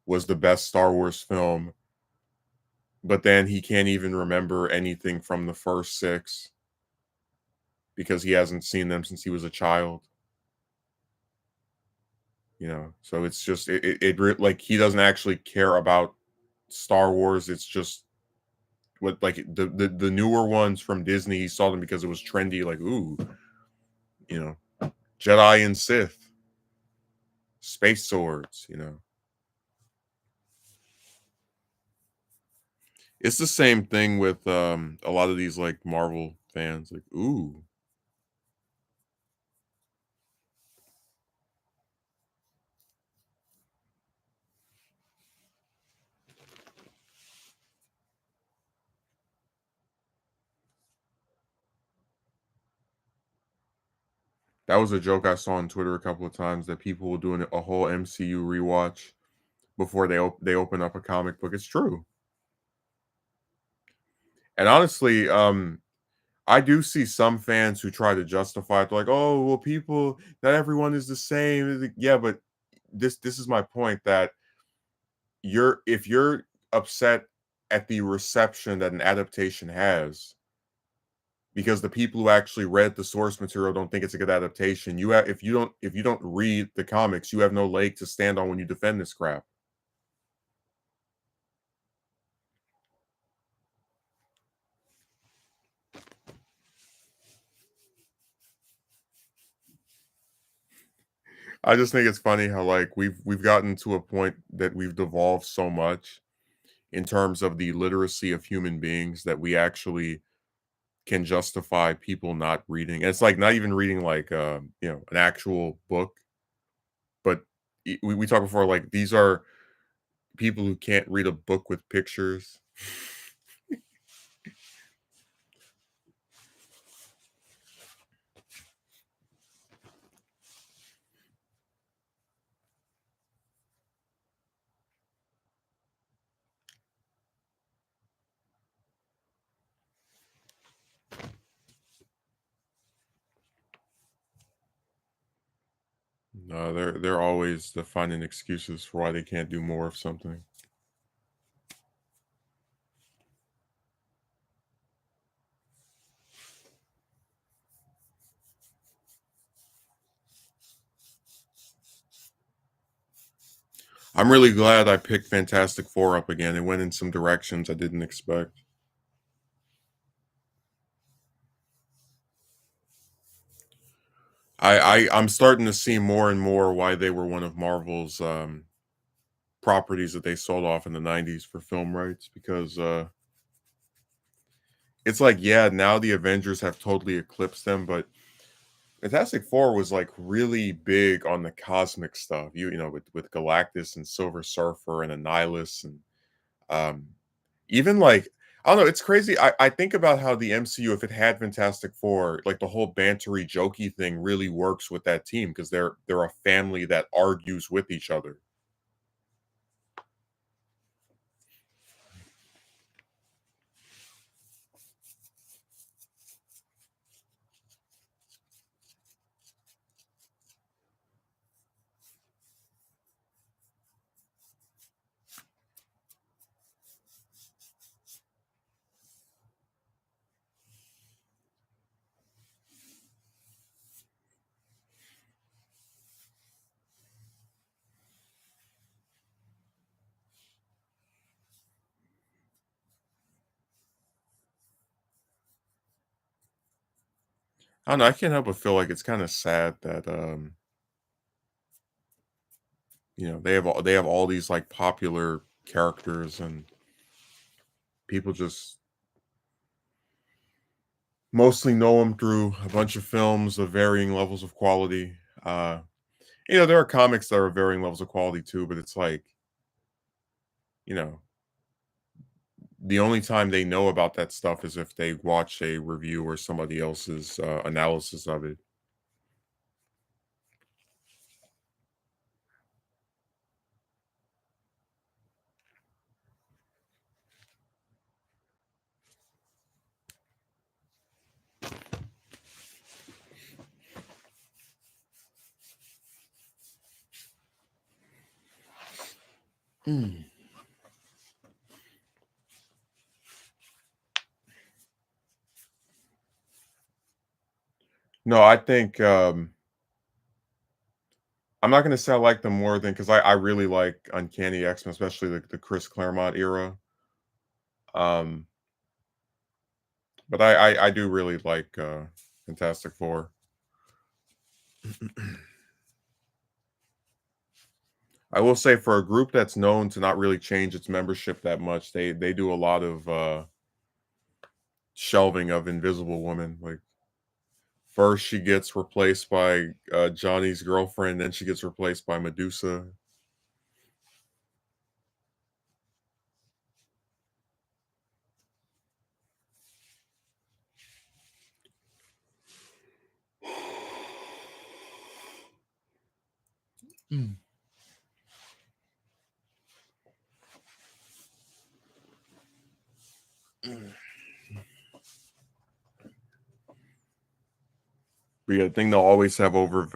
was the best Star Wars film, but then he can't even remember anything from the first six because he hasn't seen them since he was a child. So it's just like he doesn't actually care about Star Wars. It's just what like the newer ones from Disney. He saw them because it was trendy. Like, ooh, you know, Jedi and Sith, space swords. It's the same thing with a lot of these like Marvel fans. Like, ooh, that was a joke I saw on Twitter a couple of times that people were doing a whole MCU rewatch before they open up a comic book. It's true. And honestly, I do see some fans who try to justify it. They're like, "Oh, well, people, not everyone is the same." Yeah, but this is my point that if you're upset at the reception that an adaptation has because the people who actually read the source material don't think it's a good adaptation, if you don't read the comics, you have no leg to stand on when you defend this crap. I just think it's funny how like we've gotten to a point that we've devolved so much in terms of the literacy of human beings that we actually can justify people not reading. And it's like not even reading like an actual book, but we talked before like these are people who can't read a book with pictures. No, they're always finding excuses for why they can't do more of something. I'm really glad I picked Fantastic Four up again. It went in some directions I didn't expect. I'm starting to see more and more why they were one of Marvel's properties that they sold off in the 90s for film rights because it's like yeah, now the Avengers have totally eclipsed them, but Fantastic Four was like really big on the cosmic stuff. With Galactus and Silver Surfer and Annihilus and um even like I don't know, it's crazy. I think about how the MCU, if it had Fantastic Four, like the whole bantery jokey thing really works with that team because they're a family that argues with each other. I don't know. I can't help but feel like it's kind of sad that they have all these like popular characters and people just mostly know them through a bunch of films of varying levels of quality. There are comics that are varying levels of quality too, but it's like, you know, the only time they know about that stuff is if they watch a review or somebody else's analysis of it. Mm. No, I think, I'm not gonna say I like them more than because I really like Uncanny X-Men, especially the Chris Claremont era. Um, but I do really like, Fantastic Four. I will say for a group that's known to not really change its membership that much, they do a lot of, shelving of Invisible Woman, like, first she gets replaced by, Johnny's girlfriend, then she gets replaced by Medusa. Mm. Mm. But yeah, the thing they'll always have over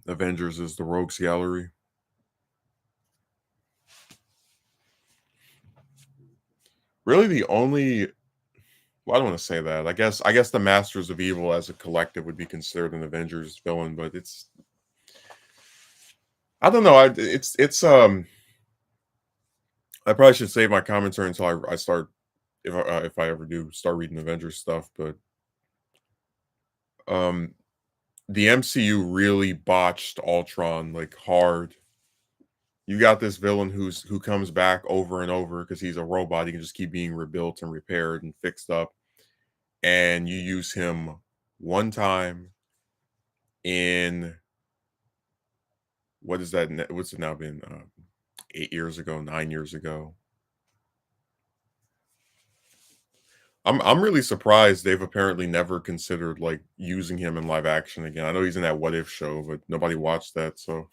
Avengers is the Rogues Gallery. Really the only well, I don't wanna say that. I guess the Masters of Evil as a collective would be considered an Avengers villain, but it's I don't know, I probably should save my commentary until I start if I ever do start reading Avengers stuff, but, um, the MCU really botched Ultron, like, hard. You got this villain who comes back over and over because he's a robot, he can just keep being rebuilt and repaired and fixed up, and you use him one time in what is that? What's it now been? 8 years ago, 9 years ago. I'm really surprised they've apparently never considered like using him in live action again. I know he's in that What If show, but nobody watched that. So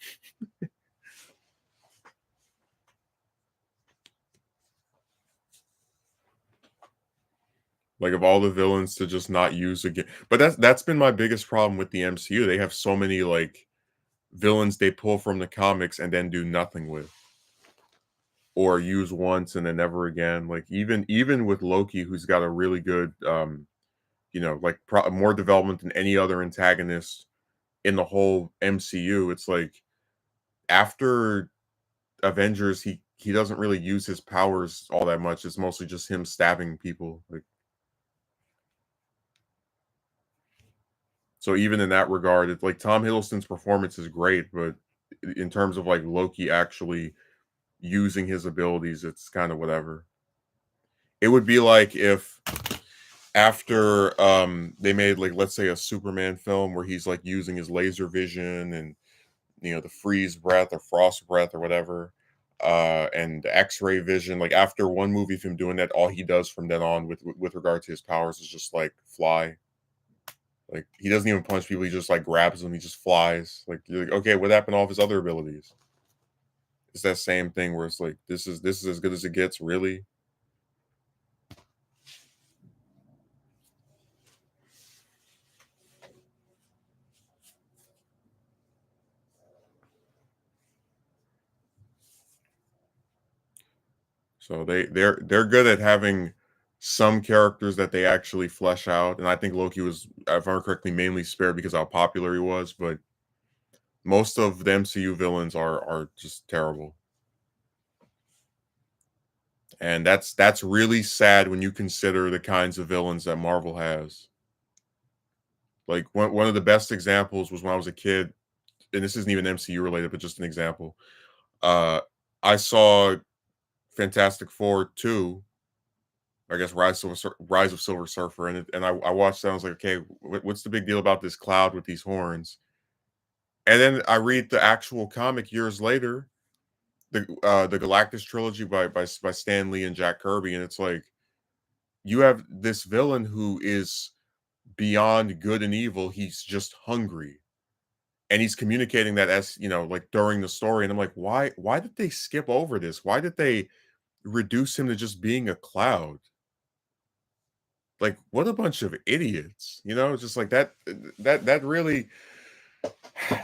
like of all the villains to just not use again. But that's been my biggest problem with the MCU. They have so many like villains they pull from the comics and then do nothing with. Or use once and then never again. Like even with Loki, who's got a really good like more development than any other antagonist in the whole MCU. It's like after Avengers, he doesn't really use his powers all that much. It's mostly just him stabbing people. Like so, even in that regard, it's like Tom Hiddleston's performance is great, but in terms of like Loki actually using his abilities, it's kind of whatever. It would be like if after they made like let's say a Superman film where he's like using his laser vision and the freeze breath or frost breath or whatever, and the X-ray vision. Like after one movie of him doing that, all he does from then on with regard to his powers is just like fly. Like he doesn't even punch people; he just like grabs them. He just flies. Like you're like, okay, what happened to all of his other abilities? It's that same thing where it's like this is as good as it gets, really. So they're good at having some characters that they actually flesh out, and I think Loki was, if I remember correctly, mainly spared because how popular he was. But most of the MCU villains are just terrible. And that's really sad when you consider the kinds of villains that Marvel has. Like one of the best examples was when I was a kid, and this isn't even MCU related, but just an example. Uh I saw Fantastic Four 2, I guess Rise of Silver Surfer, and I watched that. And I was like, okay, what's the big deal about this cloud with these horns? And then I read the actual comic years later, the Galactus trilogy by Stan Lee and Jack Kirby, and it's like you have this villain who is beyond good and evil. He's just hungry. And he's communicating that as, like during the story. And I'm like, why did they skip over this? Why did they reduce him to just being a cloud? Like, what a bunch of idiots. Just like that really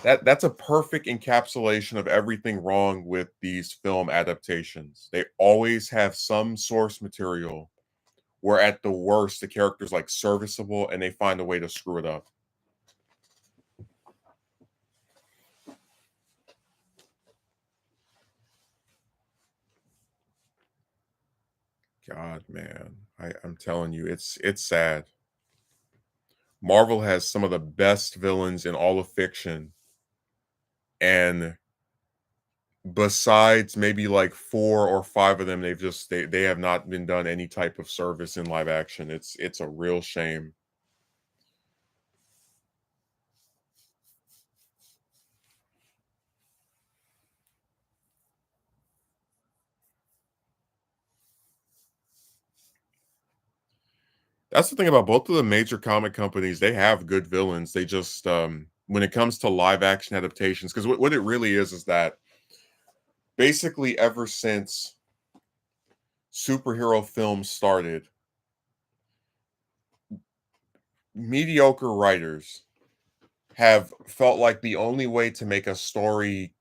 That's a perfect encapsulation of everything wrong with these film adaptations. They always have some source material where at the worst the character's like serviceable and they find a way to screw it up. God, man. I'm telling you, it's sad. Marvel has some of the best villains in all of fiction, and besides maybe like 4 or 5 of them, they have not been done any type of service in live action. It's a real shame. That's the thing about both of the major comic companies, they have good villains. They just when it comes to live action adaptations, because what it really is that basically ever since superhero films started, mediocre writers have felt like the only way to make a story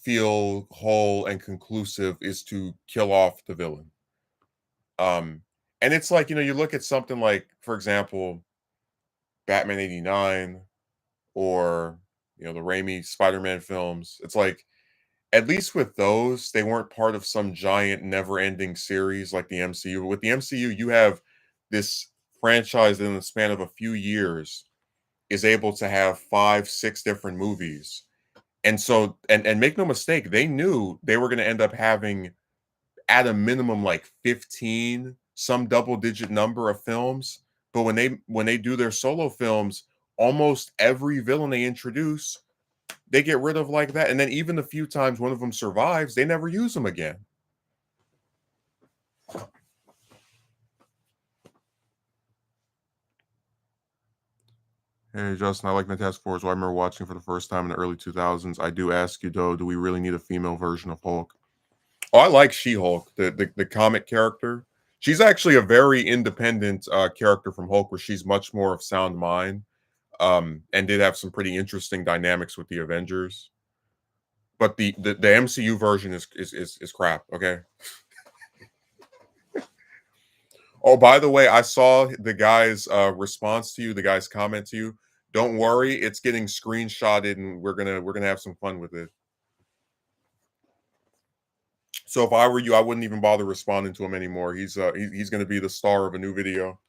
feel whole and conclusive is to kill off the villain. Um, and it's like, you look at something like, for example, Batman 89 or, the Raimi Spider-Man films. It's like, at least with those, they weren't part of some giant never-ending series like the MCU. With the MCU, you have this franchise in the span of a few years is able to have 5, 6 different movies. And so and make no mistake, they knew they were gonna end up having at a minimum like 15, some double digit number of films. But when they do their solo films, almost every villain they introduce, they get rid of like that. And then even the few times one of them survives, they never use them again. Hey Justin, I like Fantastic Four, so I remember watching for the first time in the early 2000s. I do ask you though, do we really need a female version of Hulk? Oh, I like She-Hulk, the comic character. She's actually a very independent character from Hulk, where she's much more of sound mind, and did have some pretty interesting dynamics with the Avengers. But the MCU version is crap. Okay. Oh, by the way, I saw the guy's response to you, the guy's comment to you. Don't worry, it's getting screenshotted, and we're gonna have some fun with it. So if I were you, I wouldn't even bother responding to him anymore. He's gonna be the star of a new video.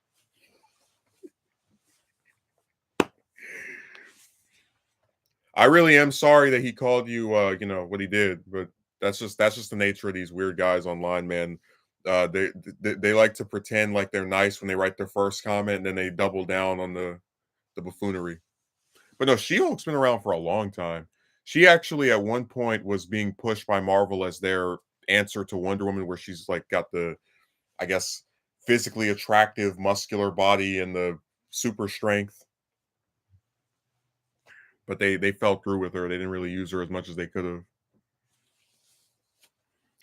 I really am sorry that he called you, what he did, but that's just the nature of these weird guys online, man. They like to pretend like they're nice when they write their first comment, and then they double down on the buffoonery. But no, She-Hulk's been around for a long time. She actually at one point was being pushed by Marvel as their answer to Wonder Woman, where she's like got the, I guess, physically attractive, muscular body and the super strength. But they fell through with her. They didn't really use her as much as they could have.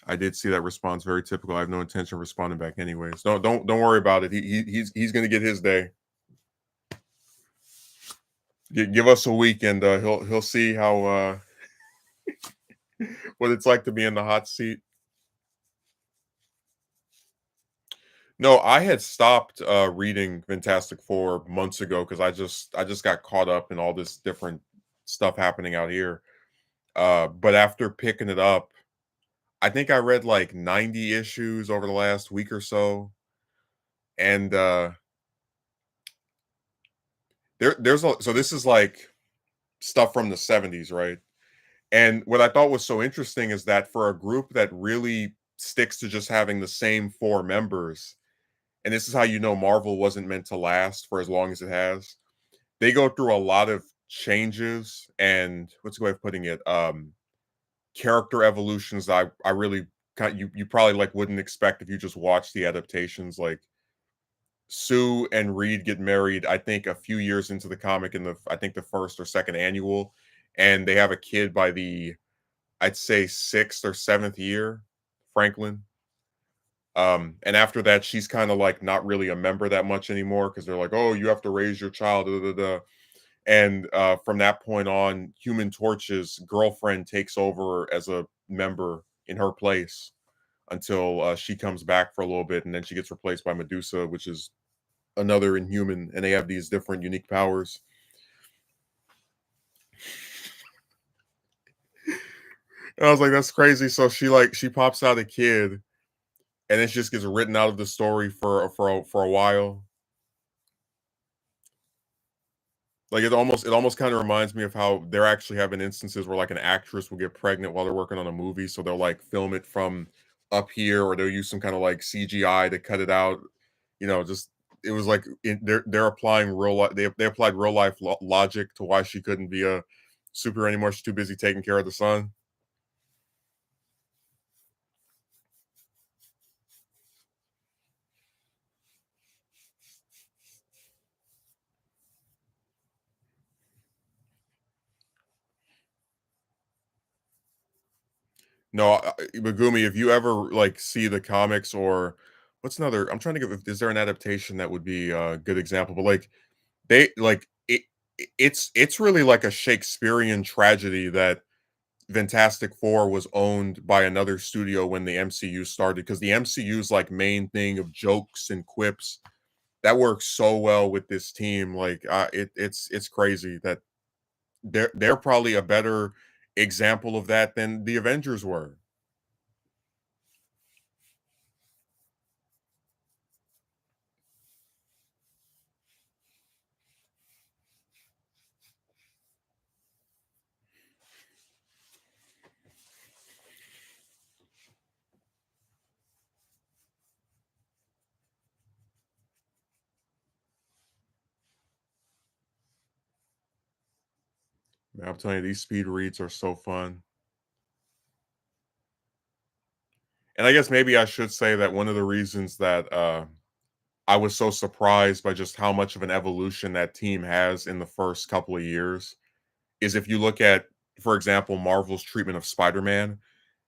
I did see that response. Very typical. I have no intention of responding back anyways. Don't worry about it. He's gonna get his day. Give us a week and he'll see how what it's like to be in the hot seat. No, I had stopped reading Fantastic Four months ago because I just got caught up in all this different stuff happening out here. But after picking it up, I think I read like 90 issues over the last week or so. And so this is like stuff from the 70s, right? And what I thought was so interesting is that for a group that really sticks to just having the same 4 members, and this is how you know Marvel wasn't meant to last for as long as it has. They go through a lot of changes and what's the way of putting it? Character evolutions that I really you probably like wouldn't expect if you just watch the adaptations. Like Sue and Reed get married, I think a few years into the comic in the I think the first or second annual, and they have a kid by the I'd say 6th or 7th year, Franklin. And after that, she's kind of like not really a member that much anymore because they're like, oh, you have to raise your child. Da, da, da. And from that point on, Human Torch's girlfriend takes over as a member in her place until she comes back for a little bit, and then she gets replaced by Medusa, which is another Inhuman, and they have these different unique powers. And I was like, that's crazy. So she pops out a kid, and it just gets written out of the story for a while. Like it almost kind of reminds me of how they're actually having instances where like an actress will get pregnant while they're working on a movie, so they'll like film it from up here, or they'll use some kind of like CGI to cut it out. Just it was like they're applying real life. They applied real life logic to why she couldn't be a superhero anymore. She's too busy taking care of the son. No, Megumi, if you ever like see the comics or what's another? I'm trying to give. Is there an adaptation that would be a good example? But like they like it's really like a Shakespearean tragedy that Fantastic Four was owned by another studio when the MCU started, because the MCU's like main thing of jokes and quips that works so well with this team. Like it's crazy that they're probably a better example of that than the Avengers were. Man, I'm telling you, these speed reads are so fun. And I guess maybe I should say that one of the reasons that I was so surprised by just how much of an evolution that team has in the first couple of years is if you look at, for example, Marvel's treatment of Spider-Man,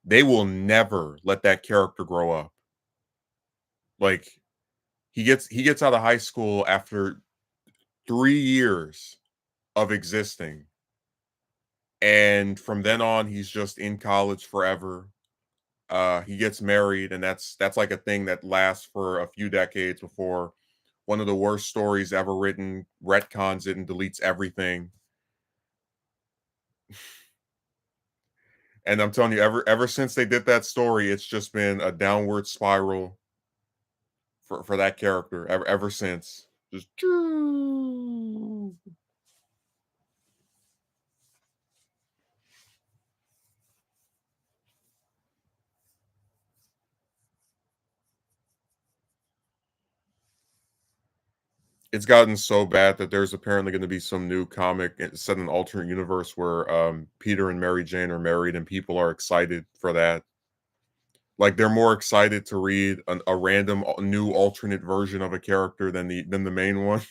they will never let that character grow up. Like he gets out of high school after 3 years of existing. And from then on, he's just in college forever. He gets married, and that's like a thing that lasts for a few decades before one of the worst stories ever written retcons it and deletes everything. And I'm telling you, ever since they did that story, it's just been a downward spiral for that character ever since. Just it's gotten so bad that there's apparently going to be some new comic set in an alternate universe where Peter and Mary Jane are married, and people are excited for that. Like they're more excited to read a random new alternate version of a character than the main one.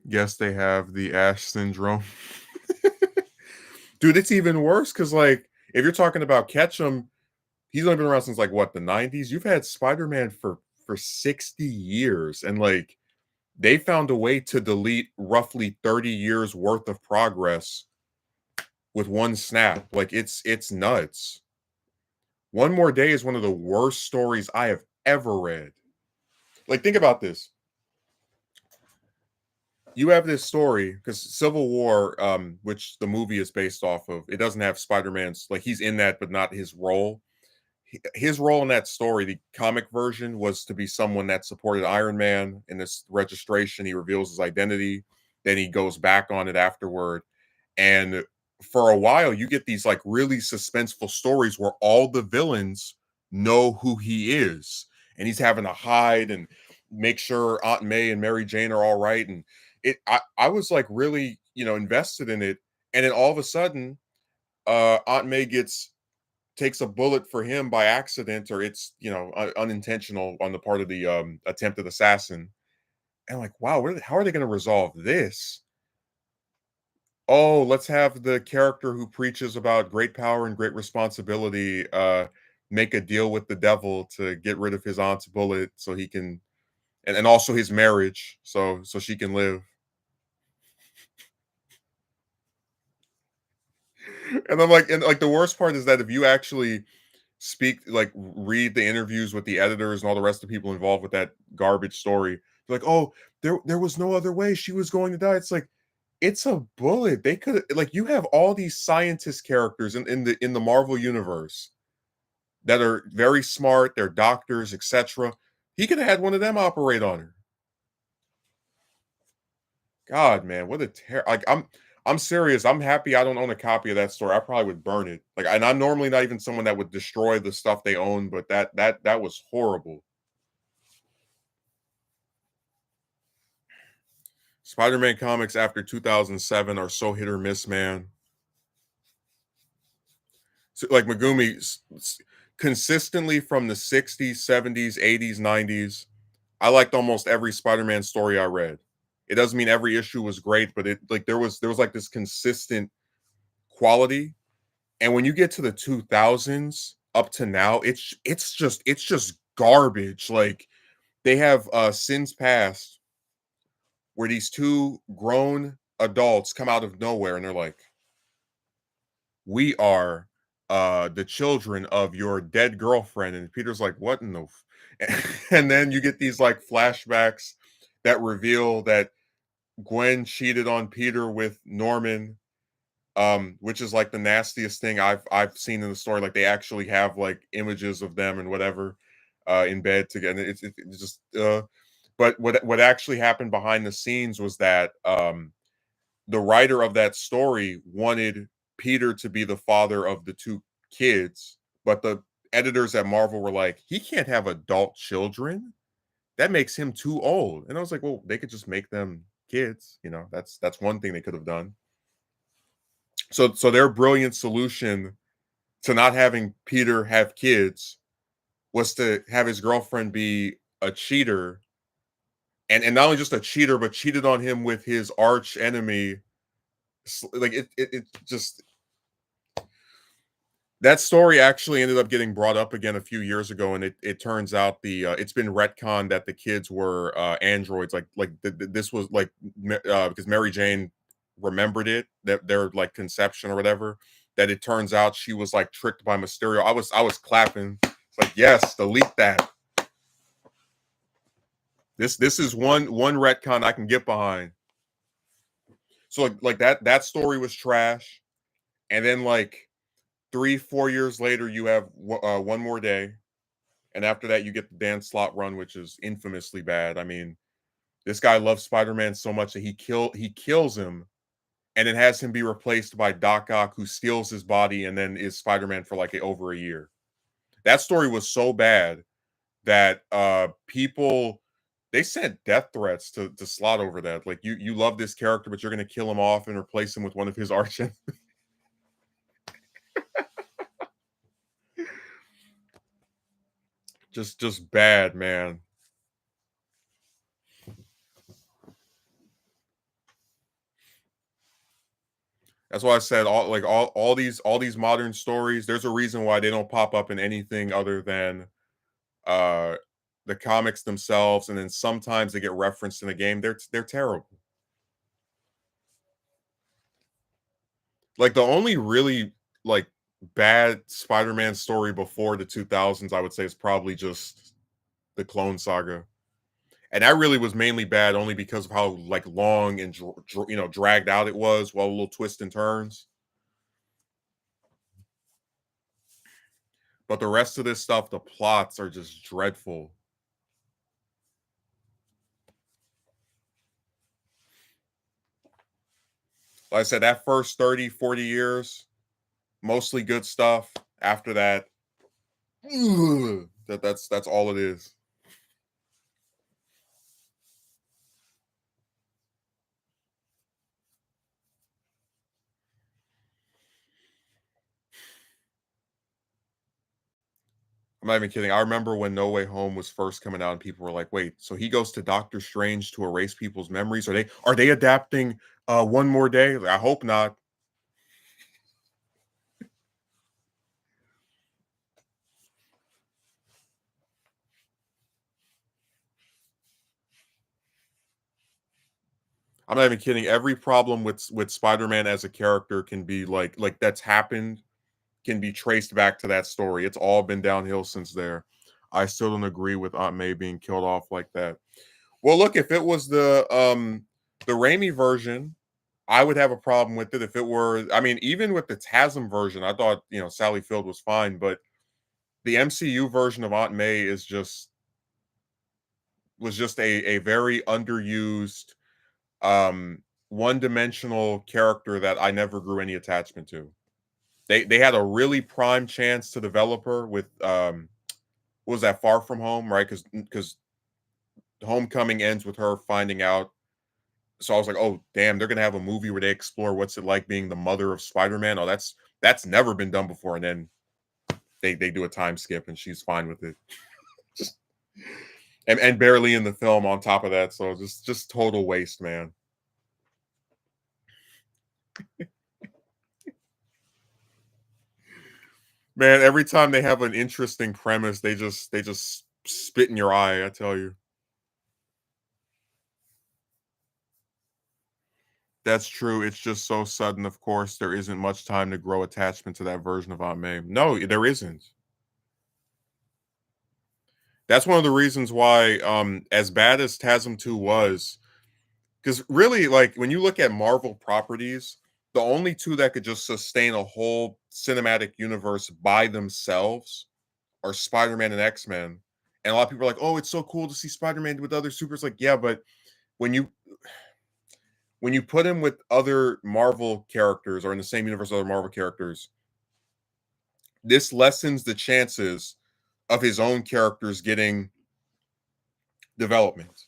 Yes, they have the Ash syndrome. Dude, it's even worse because like if you're talking about Ketchum, he's only been around since like what, the 90s. You've had Spider-Man for 60 years, and like they found a way to delete roughly 30 years worth of progress with one snap. Like it's nuts. One More Day is one of the worst stories I have ever read. Like think about this. You have this story because Civil War, which the movie is based off of, it doesn't have Spider-Man's, like he's in that, but not his role. His role in that story, the comic version, was to be someone that supported Iron Man in this registration. He reveals his identity, then he goes back on it afterward. And for a while, you get these like really suspenseful stories where all the villains know who he is, and he's having to hide and make sure Aunt May and Mary Jane are all right. And I was like really, invested in it. And then all of a sudden, Aunt May takes a bullet for him by accident, or it's unintentional on the part of the attempted assassin. And I'm like, wow, how are they going to resolve this? Oh, let's have the character who preaches about great power and great responsibility make a deal with the devil to get rid of his aunt's bullet so he can, and also his marriage, so she can live. And I'm like, and like the worst part is that if you actually speak, like read the interviews with the editors and all the rest of the people involved with that garbage story, they're like, oh, there was no other way. She was going to die. It's like, it's a bullet. They could, like, you have all these scientist characters in the Marvel universe that are very smart, they're doctors, etc. He could have had one of them operate on her. God, man, what a like I'm serious. I'm happy I don't own a copy of that story. I probably would burn it. Like, and I'm normally not even someone that would destroy the stuff they own, but that was horrible. Spider-Man comics after 2007 are so hit or miss, man. So, like Megumi, consistently from the 60s, 70s, 80s, 90s, I liked almost every Spider-Man story I read. It doesn't mean every issue was great, but it, like, there was like this consistent quality. And when you get to the 2000s up to now, it's just garbage. Like, they have Sins Past, where these two grown adults come out of nowhere and they're like, we are the children of your dead girlfriend. And Peter's like, what in the and then you get these like flashbacks that reveal that Gwen cheated on Peter with Norman, which is like the nastiest thing I've seen in the story. Like, they actually have like images of them and whatever in bed together. It's just but what actually happened behind the scenes was that the writer of that story wanted Peter to be the father of the two kids, but the editors at Marvel were like, he can't have adult children. That makes him too old. And I was like, well, they could just make them kids. That's one thing they could have done. So their brilliant solution to not having Peter have kids was to have his girlfriend be a cheater, and not only just a cheater, but cheated on him with his arch enemy. Like, it just, that story actually ended up getting brought up again a few years ago, and it turns out it's been retconned that the kids were androids. This was like because Mary Jane remembered it, that their like conception or whatever. That it turns out she was like tricked by Mysterio. I was clapping. It's like, yes, delete that. This is one retcon I can get behind. So like that story was trash, and then like 3-4 years later, you have One More Day, and after that, you get the Dan Slott run, which is infamously bad. I mean, this guy loves Spider-Man so much that he kills him, and then has him be replaced by Doc Ock, who steals his body and then is Spider-Man for like over a year. That story was so bad that people, they sent death threats to Slott over that. Like, you love this character, but you're gonna kill him off and replace him with one of his arch enemies. Just bad, man. That's why I said all these modern stories. There's a reason why they don't pop up in anything other than uh the comics themselves, and then sometimes they get referenced in a game. They're terrible. Like, the only really like bad Spider-Man story before the 2000s, I would say, is probably just the Clone Saga, and that really was mainly bad only because of how like long and dragged out it was, while little twists and turns. But the rest of this stuff, the plots are just dreadful. Like I said, that first 30, 40 years, mostly good stuff. After that, that's all it is. I'm not even kidding. I remember when No Way Home was first coming out, and people were like, "Wait, so he goes to Doctor Strange to erase people's memories? Are they adapting One More Day?" Like, I hope not. I'm not even kidding. Every problem with Spider-Man as a character can be like that's happened can be traced back to that story. It's all been downhill since there. I still don't agree with Aunt May being killed off like that. Well, look, if it was the Raimi version, I would have a problem with it. If it were, I mean, even with the TASM version, I thought Sally Field was fine, but the MCU version of Aunt May was just a very underused, one-dimensional character that I never grew any attachment to. They had a really prime chance to develop her with what was that, Far From Home, right? Because Homecoming ends with her finding out. So I was like, oh damn, they're gonna have a movie where they explore what's it like being the mother of Spider-Man. Oh, that's never been done before. And then they do a time skip and she's fine with it. Just and barely in the film on top of that. So just total waste, man. Man, every time they have an interesting premise, they just spit in your eye, I tell you. That's true. It's just so sudden, of course. There isn't much time to grow attachment to that version of Aunt May. No, there isn't. That's one of the reasons why, as bad as TASM 2 was, because really, like when you look at Marvel properties, the only two that could just sustain a whole cinematic universe by themselves are Spider-Man and X-Men. And a lot of people are like, "Oh, it's so cool to see Spider-Man with other supers." Like, yeah, but when you when you put him with other Marvel characters or in the same universe as other Marvel characters, this lessens the chances of his own characters getting development.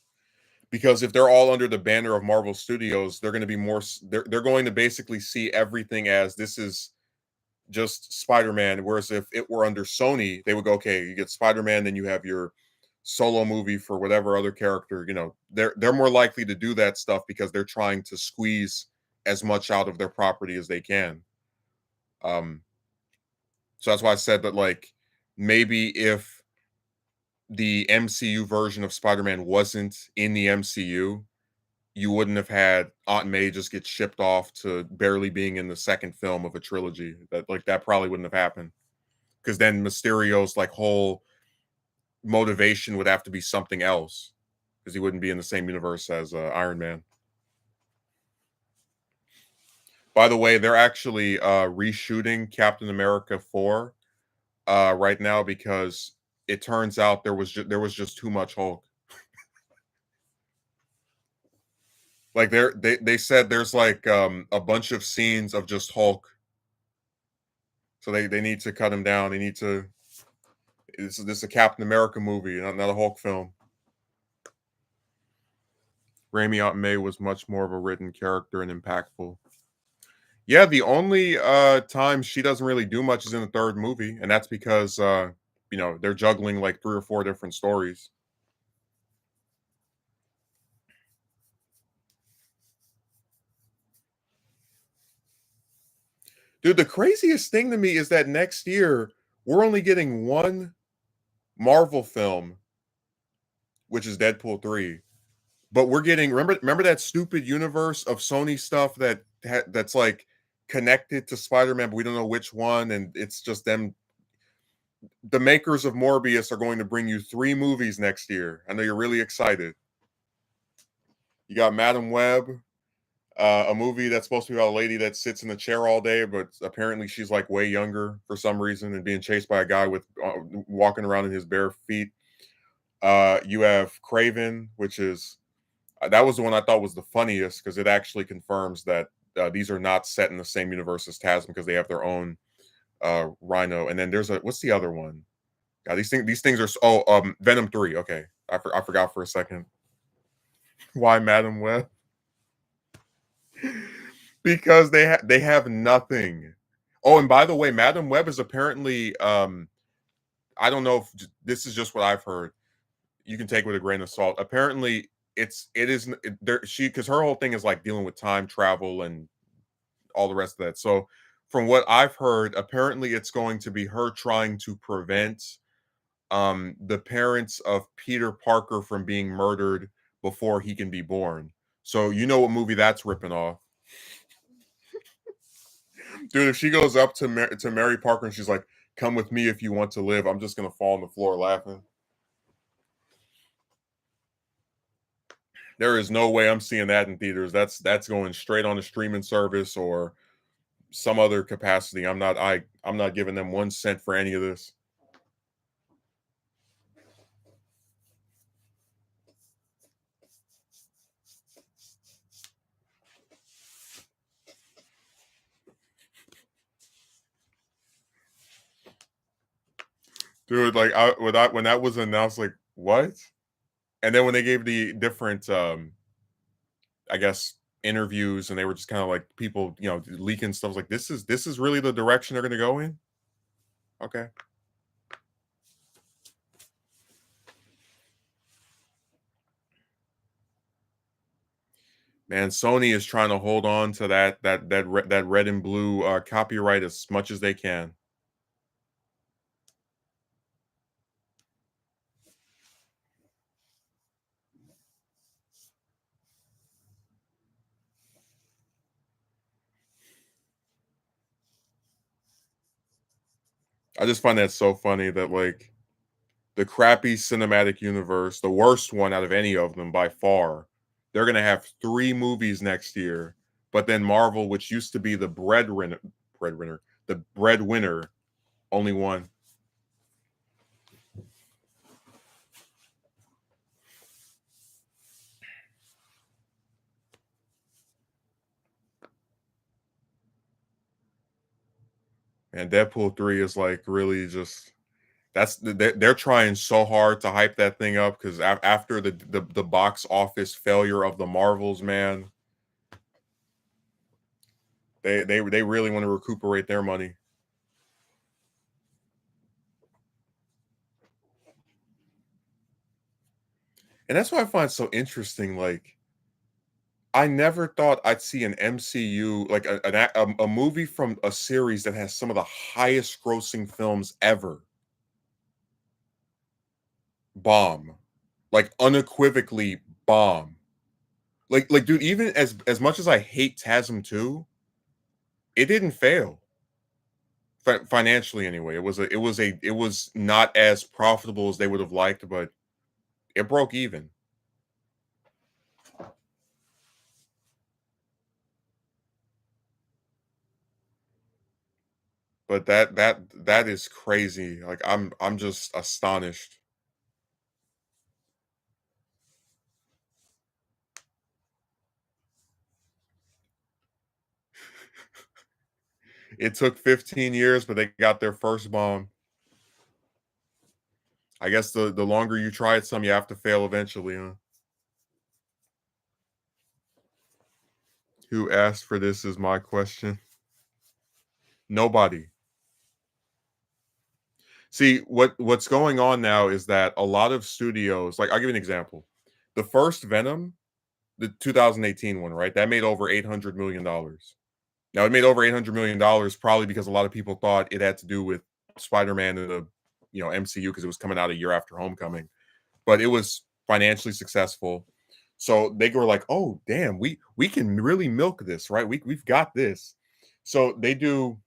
Because if they're all under the banner of Marvel Studios, they're going to be they're going to basically see everything as this is just Spider-Man. Whereas if it were under Sony, they would go, okay, you get Spider-Man, then you have your solo movie for whatever other character. They're more likely to do that stuff because they're trying to squeeze as much out of their property as they can. Um, so that's why I said that, like, maybe if the MCU version of Spider-Man wasn't in the MCU, you wouldn't have had Aunt May just get shipped off to barely being in the second film of a trilogy. That probably wouldn't have happened. Because then Mysterio's like whole motivation would have to be something else. Because he wouldn't be in the same universe as Iron Man. By the way, they're actually reshooting Captain America 4 right now because it turns out there was just too much Hulk. Like they said there's like a bunch of scenes of just Hulk. So they need to cut him down. They need to this is a Captain America movie, not a Hulk film. Raimi Aunt May was much more of a written character and impactful. Yeah, the only time she doesn't really do much is in the third movie, and that's because they're juggling like 3 or 4 different stories. Dude, the craziest thing to me is that next year we're only getting one Marvel film, which is Deadpool 3. But we're getting remember that stupid universe of Sony stuff that's like connected to Spider-Man, but we don't know which one, and it's just them. The makers of Morbius are going to bring you 3 movies next year. I know you're really excited. You got Madam Web, a movie that's supposed to be about a lady that sits in a chair all day, but apparently she's like way younger for some reason and being chased by a guy with walking around in his bare feet. You have Craven, which is that was the one I thought was the funniest because it actually confirms that these are not set in the same universe as TASM because they have their own Rhino. And then there's what's the other one? God, these things are Venom 3. Okay, I forgot for a second. Why Madam Web? Because they have nothing. Oh, and by the way, Madam Web is apparently I don't know if this is just what I've heard. You can take it with a grain of salt. Apparently, it is there she because her whole thing is like dealing with time travel and all the rest of that. So, from what I've heard, apparently it's going to be her trying to prevent the parents of Peter Parker from being murdered before he can be born. So you know what movie that's ripping off, dude? If she goes up to to Mary Parker and she's like, "Come with me if you want to live," I'm just gonna fall on the floor laughing. There is no way I'm seeing that in theaters. That's going straight on a streaming service or some other capacity. I'm not giving them 1 cent for any of this. Dude, like when that was announced, like, what? And then when they gave the different I guess interviews and they were just kind of like people, leaking stuff like this is really the direction they're gonna go in? Okay. Man, Sony is trying to hold on to that red and blue copyright as much as they can. I just find that so funny that like the crappy cinematic universe, the worst one out of any of them by far, they're gonna have 3 movies next year. But then Marvel, which used to be the breadwinner, only one. And Deadpool 3 is like really just they're trying so hard to hype that thing up because after the box office failure of the Marvels, man, they really want to recuperate their money. And that's what I find so interesting. Like, I never thought I'd see an MCU like a movie from a series that has some of the highest grossing films ever bomb, like unequivocally bomb. Like, dude, even as much as I hate TASM 2, it didn't fail financially anyway. It was not as profitable as they would have liked, but it broke even. But that is crazy. Like I'm just astonished. It took 15 years, but they got their first bomb. I guess the longer you try it, some you have to fail eventually, huh? Who asked for this is my question. Nobody. See, what's going on now is that a lot of studios, like I'll give you an example. The first Venom, the 2018 one, right? That made over $800 million. Now it made over $800 million probably because a lot of people thought it had to do with Spider-Man and the MCU because it was coming out a year after Homecoming. But it was financially successful. So they were like, "Oh, damn, we can really milk this, right? We've got this." So they do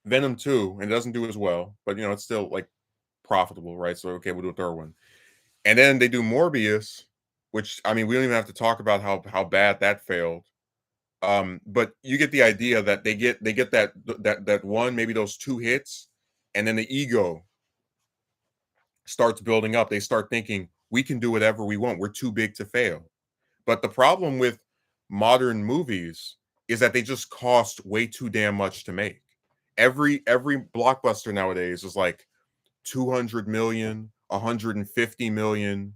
Venom 2 and it doesn't do as well, but it's still like profitable, right? So okay, we'll do a third one. And then they do Morbius, which I mean, we don't even have to talk about how bad that failed. But you get the idea that they get that one, maybe those 2 hits, and then the ego starts building up. They start thinking, we can do whatever we want. We're too big to fail. But the problem with modern movies is that they just cost way too damn much to make. Every blockbuster nowadays is like 200 million, 150 million,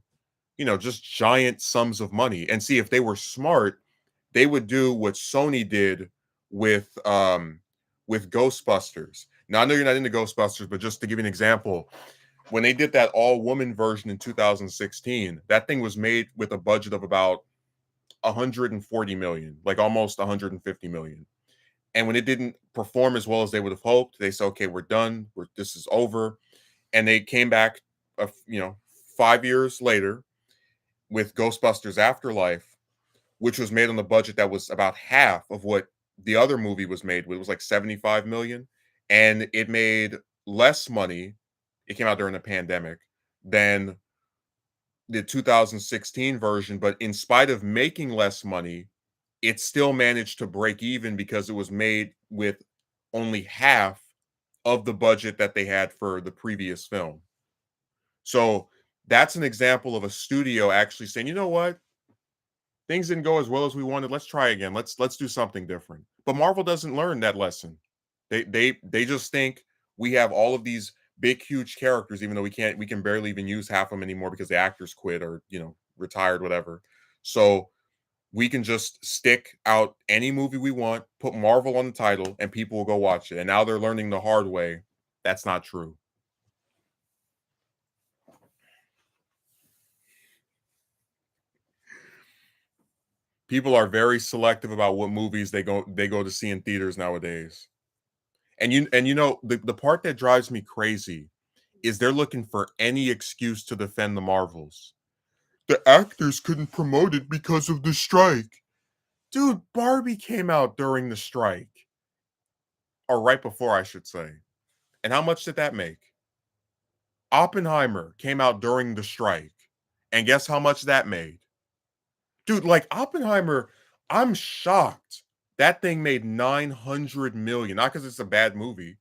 just giant sums of money. And see, if they were smart, they would do what Sony did with Ghostbusters. Now I know you're not into Ghostbusters, but just to give you an example, when they did that all woman version in 2016, that thing was made with a budget of about 140 million, like almost 150 million. And when it didn't perform as well as they would have hoped, they said, "Okay, we're done. This is over." And they came back, 5 years later with Ghostbusters Afterlife, which was made on the budget that was about half of what the other movie was made with. It was like 75 million, and it made less money. It came out during the pandemic than the 2016 version, but in spite of making less money, it still managed to break even because it was made with only half of the budget that they had for the previous film. So that's an example of a studio actually saying, you know what, things didn't go as well as we wanted. Let's try again. Let's do something different. But Marvel doesn't learn that lesson. They just think we have all of these big huge characters, even though we can barely even use half of them anymore because the actors quit or retired, whatever. So we can just stick out any movie we want, put Marvel on the title, and people will go watch it. And now they're learning the hard way. That's not true. People are very selective about what movies they go to see in theaters nowadays. And the part that drives me crazy is they're looking for any excuse to defend the Marvels. The actors couldn't promote it because of the strike. Dude, Barbie came out during the strike. Or right before, I should say. And how much did that make? Oppenheimer came out during the strike. And guess how much that made? Dude, like Oppenheimer, I'm shocked. That thing made 900 million. Not because it's a bad movie,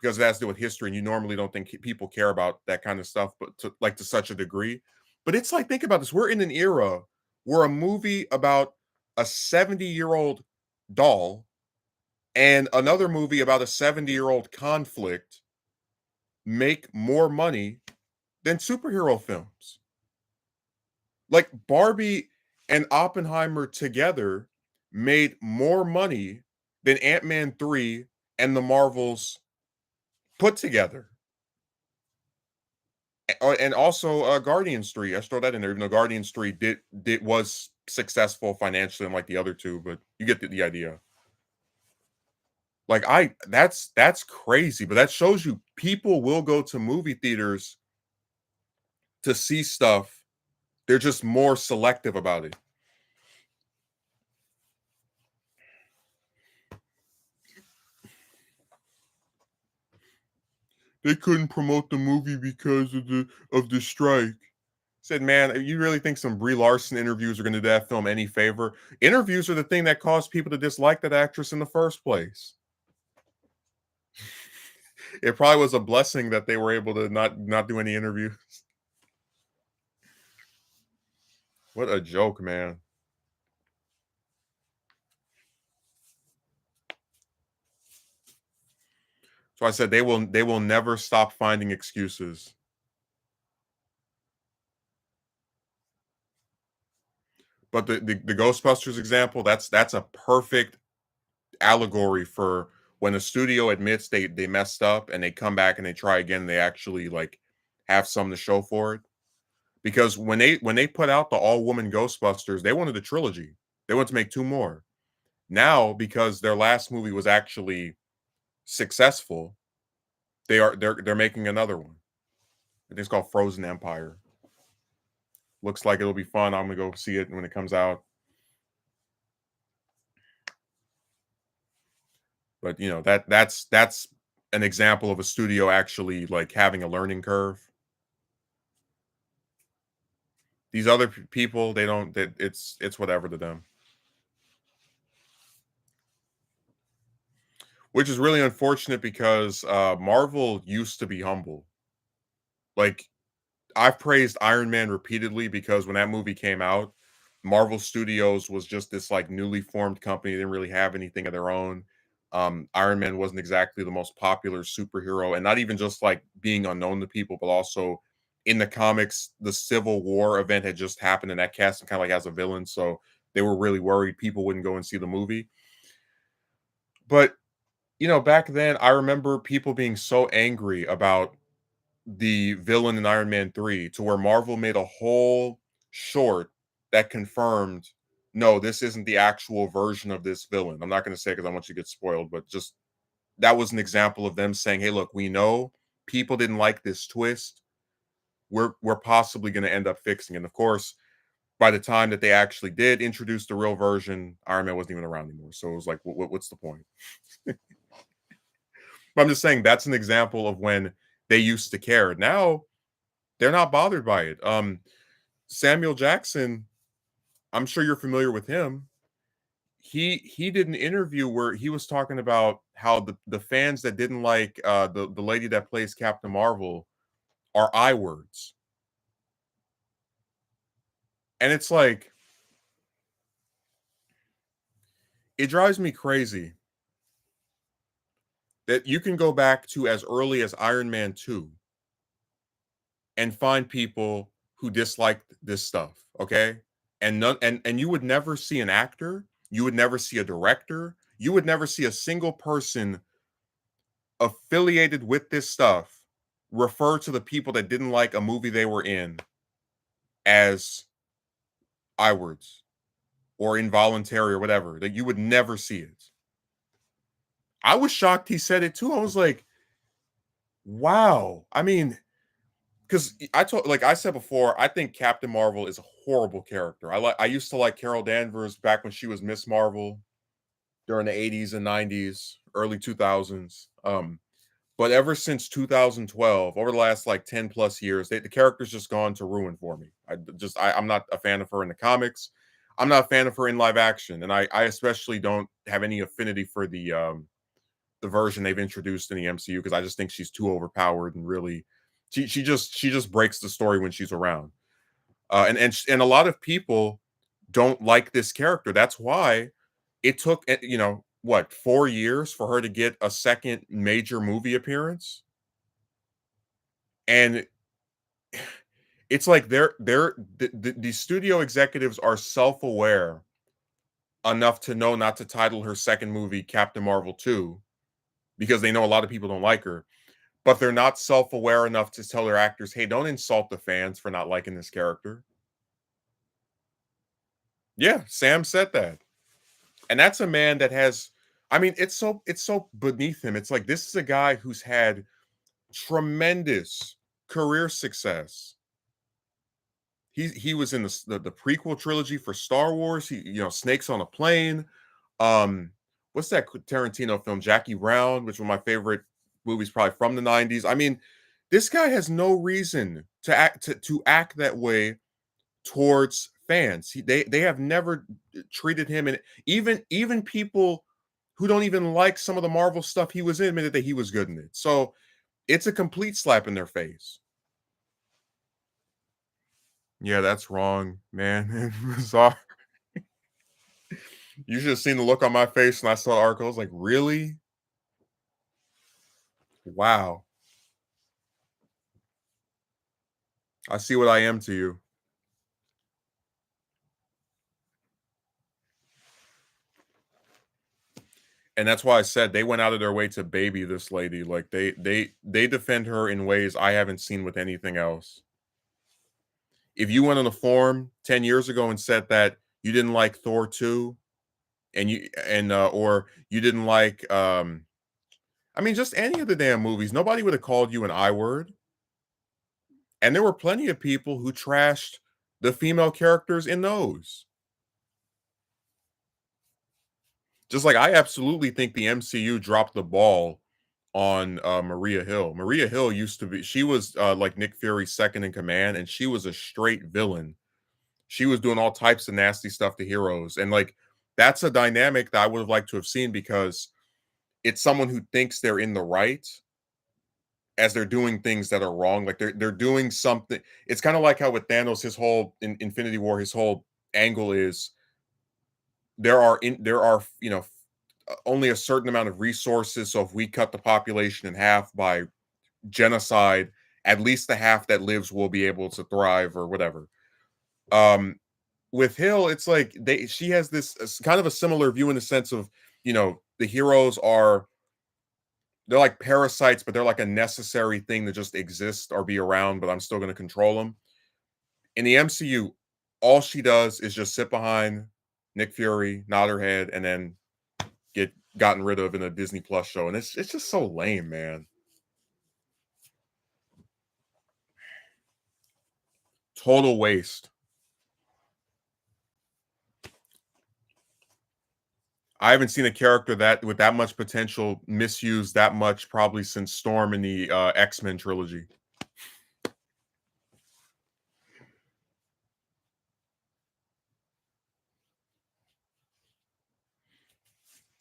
because it has to do with history, and you normally don't think people care about that kind of stuff, but to such a degree. But it's like, think about this. We're in an era where a movie about a 70-year-old doll and another movie about a 70-year-old conflict make more money than superhero films. Like Barbie and Oppenheimer together made more money than Ant-Man 3 and the Marvels put together. And also Guardians 3. I should throw that in there, even though Guardians 3 was successful financially unlike the other two, but you get the idea. Like that's crazy, but that shows you people will go to movie theaters to see stuff. They're just more selective about it. They couldn't promote the movie because of the strike. Said, man, you really think some Brie Larson interviews are going to do that film any favor? Interviews are the thing that caused people to dislike that actress in the first place. It probably was a blessing that they were able to not do any interviews. What a joke, man. So I said they will never stop finding excuses. But the Ghostbusters example, that's a perfect allegory for when a studio admits they messed up and they come back and they try again, they actually like have something to show for it. Because when they put out the all-woman Ghostbusters, they wanted a trilogy. They wanted to make two more. Now, because their last movie was actually successful, they're making another one. I think it's called Frozen Empire. Looks like it'll be fun. I'm gonna go see it when it comes out. But that's an example of a studio actually like having a learning curve. These other people, they don't. It's whatever to them, which is really unfortunate because Marvel used to be humble. Like I've praised Iron Man repeatedly because when that movie came out, Marvel Studios was just this like newly formed company. They didn't really have anything of their own. Iron Man wasn't exactly the most popular superhero, and not even just like being unknown to people, but also in the comics, the Civil War event had just happened, and that cast him kind of like as a villain. So they were really worried people wouldn't go and see the movie. But back then, I remember people being so angry about the villain in Iron Man 3 to where Marvel made a whole short that confirmed no, this isn't the actual version of this villain. I'm not going to say because I want you to get spoiled, but just that was an example of them saying, "Hey, look, we know people didn't like this twist. We're possibly going to end up fixing it." And of course, by the time that they actually did introduce the real version, Iron Man wasn't even around anymore. So it was like, what's the point? But I'm just saying that's an example of when they used to care. Now they're not bothered by it. Samuel Jackson, I'm sure you're familiar with him. He did an interview where he was talking about how the fans that didn't like the lady that plays Captain Marvel are I words. And it's like it drives me crazy that you can go back to as early as Iron Man 2 and find people who disliked this stuff, okay? And none and you would never see an actor, you would never see a director, you would never see a single person affiliated with this stuff refer to the people that didn't like a movie they were in as I words or involuntary or whatever. That you would never see it. I was shocked he said it too. I was like, wow. I mean, because like I said before, I think Captain Marvel is a horrible character. I used to like Carol Danvers back when she was Miss Marvel during the 80s and 90s, early 2000s. But ever since 2012, over the last like 10 plus years, the character's just gone to ruin for me. I'm not a fan of her in the comics. I'm not a fan of her in live action, and I especially don't have any affinity for the version they've introduced in the MCU because I just think she's too overpowered and really she just breaks the story when she's around. And a lot of people don't like this character. That's why it took what 4 years for her to get a second major movie appearance, and it's like the studio executives are self-aware enough to know not to title her second movie Captain Marvel 2 because they know a lot of people don't like her. But they're not self-aware enough to tell their actors, "Hey, don't insult the fans for not liking this character." Yeah, Sam said that. And that's a man that has I mean, it's so beneath him. It's like this is a guy who's had tremendous career success. He was in the prequel trilogy for Star Wars. Snakes on a Plane. What's that Tarantino film? Jackie Brown, which was my favorite movies probably from the 90s. I mean, this guy has no reason to act that way towards fans. They have never treated him, and even people who don't even like some of the Marvel stuff he was in admitted that he was good in it. So it's a complete slap in their face. Yeah, that's wrong, man. Sorry. You should have seen the look on my face when I saw the article. I was like, really? Wow. I see what I am to you. And that's why I said they went out of their way to baby this lady. Like they defend her in ways I haven't seen with anything else. If you went on a forum 10 years ago and said that you didn't like Thor 2 or you didn't like I mean just any of the damn movies, nobody would have called you an I word. And there were plenty of people who trashed the female characters in those. Just like I absolutely think the MCU dropped the ball on Maria Hill. Maria Hill used to be she was like Nick Fury's second in command, and she was a straight villain. She was doing all types of nasty stuff to heroes. And like that's a dynamic that I would have liked to have seen because it's someone who thinks they're in the right as they're doing things that are wrong. Like they're doing something. It's kind of like how with Thanos, his whole in Infinity War, his whole angle is there are only a certain amount of resources. So if we cut the population in half by genocide, at least the half that lives will be able to thrive or whatever. Um, with Hill, it's like she has this kind of a similar view in the sense of the heroes they're like parasites, but they're like a necessary thing to just exist or be around, but I'm still going to control them. In the MCU, all she does is just sit behind Nick Fury, nod her head, and then get gotten rid of in a Disney Plus show. And it's just so lame, man. Total waste. I haven't seen a character that with that much potential misused that much probably since Storm in the X-Men trilogy.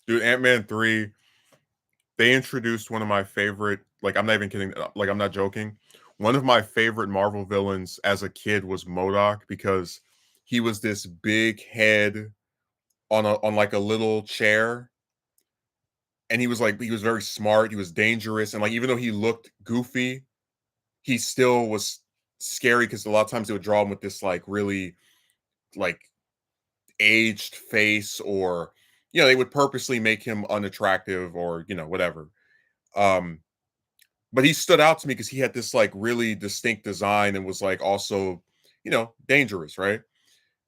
Dude, Ant-Man 3, they introduced one of my favorite, like I'm not even kidding, like I'm not joking. One of my favorite Marvel villains as a kid was MODOK because he was this big head on like a little chair, and he was very smart, he was dangerous, and like even though he looked goofy, he still was scary because a lot of times they would draw him with this like really like aged face, or they would purposely make him unattractive, or whatever. um but he stood out to me because he had this like really distinct design and was like also dangerous, right?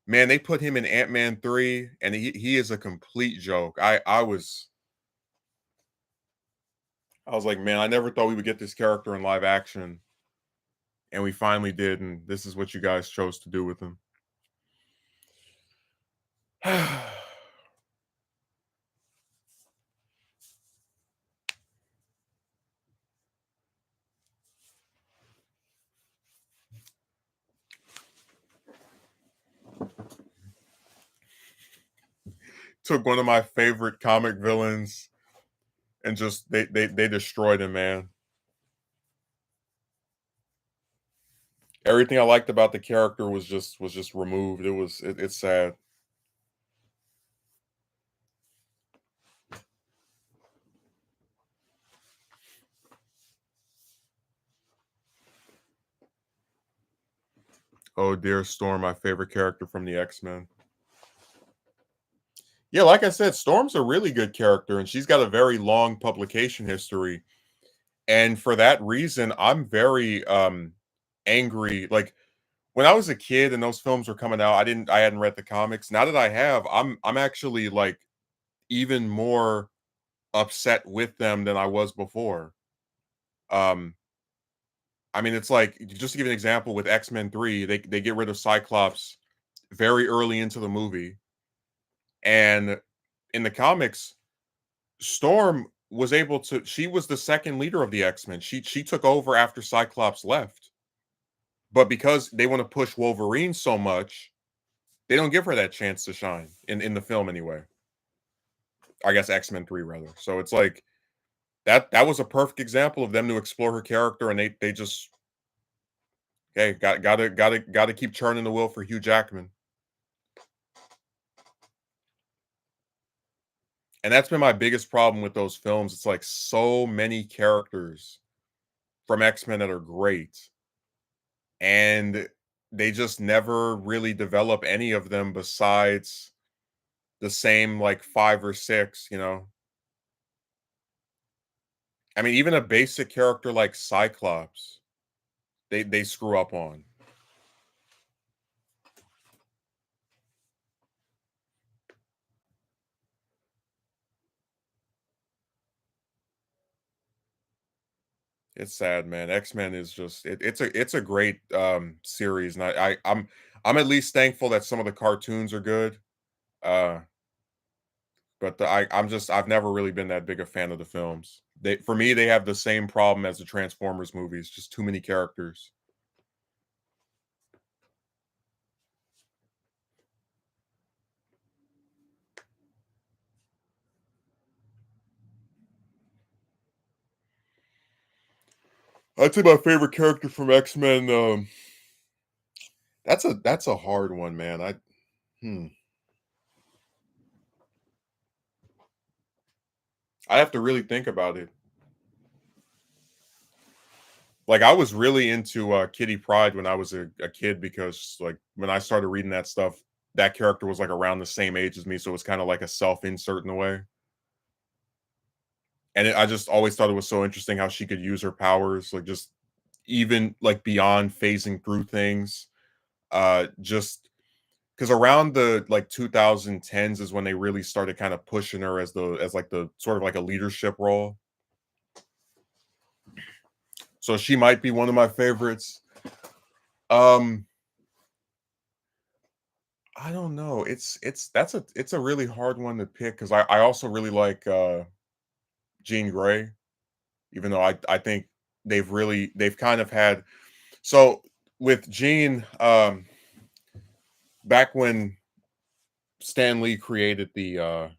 Man, they put him in Ant-Man 3 and he is a complete joke. I was like, man, I never thought we would get this character in live action, and we finally did, and this is what you guys chose to do with him. Took one of my favorite comic villains and just they destroyed him, man. Everything I liked about the character was just removed. It's sad. Oh dear Storm, my favorite character from the X-Men. Yeah, like I said, Storm's a really good character, and she's got a very long publication history. And for that reason, I'm very angry. Like when I was a kid and those films were coming out, I hadn't read the comics. Now that I have, I'm actually like even more upset with them than I was before. Um, I mean, it's like just to give an example with X-Men 3, they get rid of Cyclops very early into the movie. And in the comics, Storm was able to she was the second leader of the X-Men. She took over after Cyclops left. But because they want to push Wolverine so much, they don't give her that chance to shine in the film anyway. I guess X-Men 3 rather. So it's like that was a perfect example of them to explore her character, and they just hey, gotta keep churning the wheel for Hugh Jackman. And that's been my biggest problem with those films. It's like so many characters from X-Men that are great, and they just never really develop any of them besides the same like 5 or 6, you know? I mean, even a basic character like Cyclops, they screw up on. It's sad, man. X-Men is just it's a great series, and I'm at least thankful that some of the cartoons are good. Uh but I've never really been that big a fan of the films. They for me they have the same problem as the Transformers movies, just too many characters. I'd say my favorite character from X-Men, that's a hard one, man. Hmm. I have to really think about it. Like I was really into Kitty Pride when I was a kid because like when I started reading that stuff, that character was like around the same age as me, so it was kind of like a self-insert in a way. And I just always thought it was so interesting how she could use her powers, like just even like beyond phasing through things. Just because around the like 2010s is when they really started kind of pushing her as like the sort of like a leadership role. So she might be one of my favorites. Um, I don't know. It's a really hard one to pick because I also really like Jean Grey, even though I think they've kind of had so with Jean, back when Stan Lee created the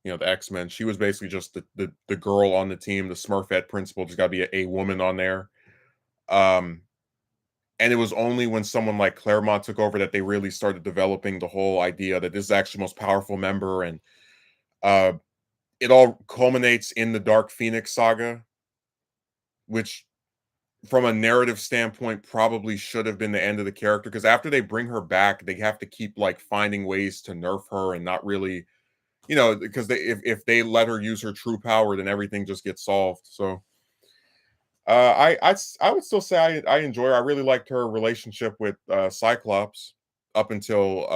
X-Men, she was basically just the girl on the team, the Smurfette principle. There's gotta be a woman on there. Um and it was only when someone like Claremont took over that they really started developing the whole idea that this is actually the most powerful member, and uh it all culminates in the Dark Phoenix saga, which from a narrative standpoint probably should have been the end of the character because after they bring her back, they have to keep like finding ways to nerf her and not really, because if they let her use her true power, then everything just gets solved. So I would still say I enjoy her. I really liked her relationship with Cyclops up until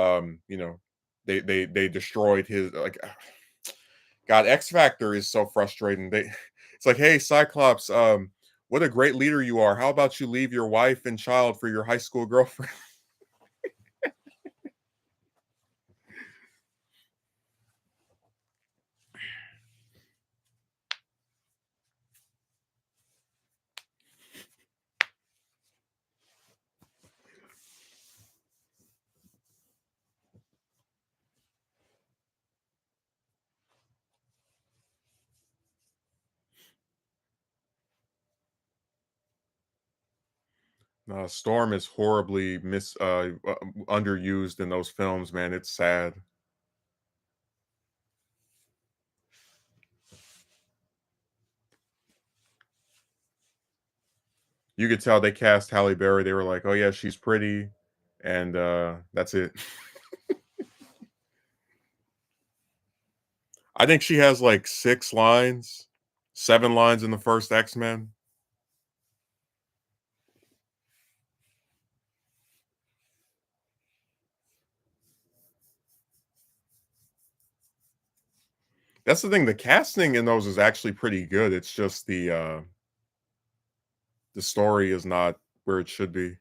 they destroyed his like God, X Factor is so frustrating. It's like, hey, Cyclops, what a great leader you are. How about you leave your wife and child for your high school girlfriend? Storm is horribly underused in those films, man. It's sad. You could tell they cast Halle Berry. They were like, "Oh yeah, she's pretty," and that's it. I think she has like 6 lines, 7 lines in the first X Men. That's the thing. The casting in those is actually pretty good. It's just the story is not where it should be.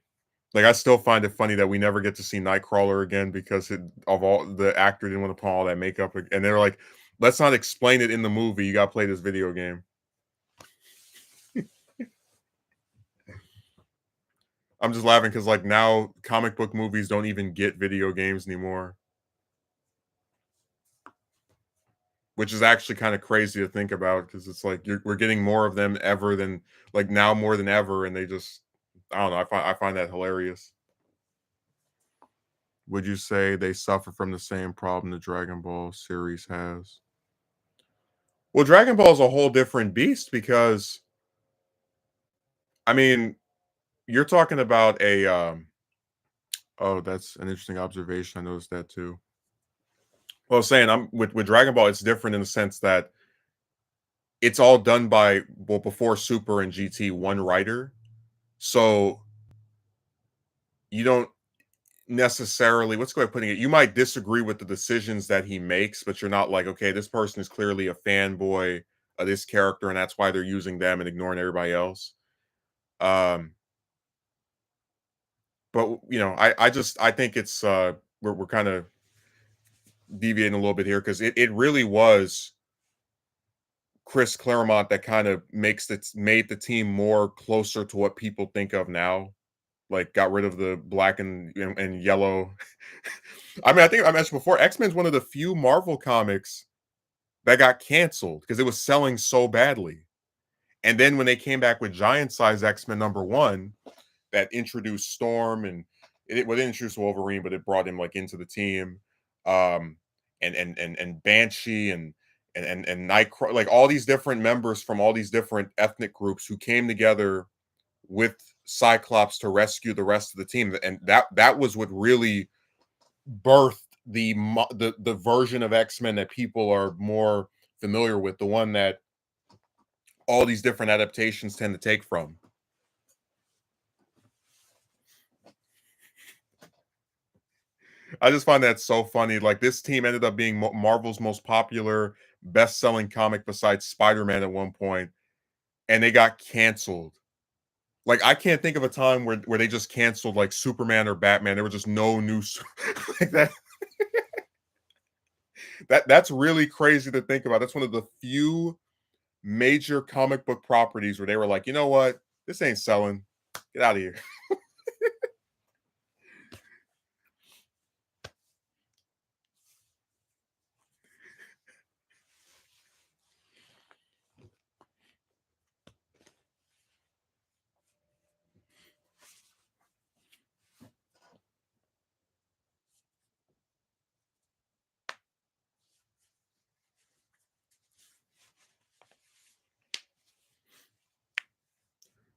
Like I still find it funny that we never get to see Nightcrawler again because of all the actor didn't want to put all that makeup, and they're like, let's not explain it in the movie. You got to play this video game. I'm just laughing because like now comic book movies don't even get video games anymore, which is actually kind of crazy to think about because it's like we're getting more of them ever than like now more than ever, and they just I don't know. I find that hilarious. Would you say they suffer from the same problem the Dragon Ball series has? Well, Dragon Ball is a whole different beast because I mean, you're talking about a oh, that's an interesting observation. I noticed that too. Well, I was saying I'm with Dragon Ball, it's different in the sense that it's all done by well before Super and GT one writer. So you don't necessarily what's the way of putting it? You might disagree with the decisions that he makes, but you're not like, okay, this person is clearly a fanboy of this character, and that's why they're using them and ignoring everybody else. Um, but I think it's we're kind of deviating a little bit here because it really was Chris Claremont that kind of made the team more closer to what people think of now. Like got rid of the black and yellow. I mean, I think I mentioned before, X-Men's one of the few Marvel comics that got canceled because it was selling so badly. And then when they came back with Giant Size X-Men #1 that introduced Storm and it introduced Wolverine, but it brought him like into the team. Um and Banshee and Nightcrawler, like all these different members from all these different ethnic groups who came together with Cyclops to rescue the rest of the team, and that was what really birthed the version of X-Men that people are more familiar with, the one that all these different adaptations tend to take from. I just find that so funny. Like this team ended up being Marvel's most popular, best-selling comic besides Spider-Man at one point, and they got canceled Like, I can't think of a time where they just canceled, like, Superman or Batman. There were just no new like, that's really crazy to think about. That's one of the few major comic book properties where they were like, "You know what? This ain't selling. Get out of here."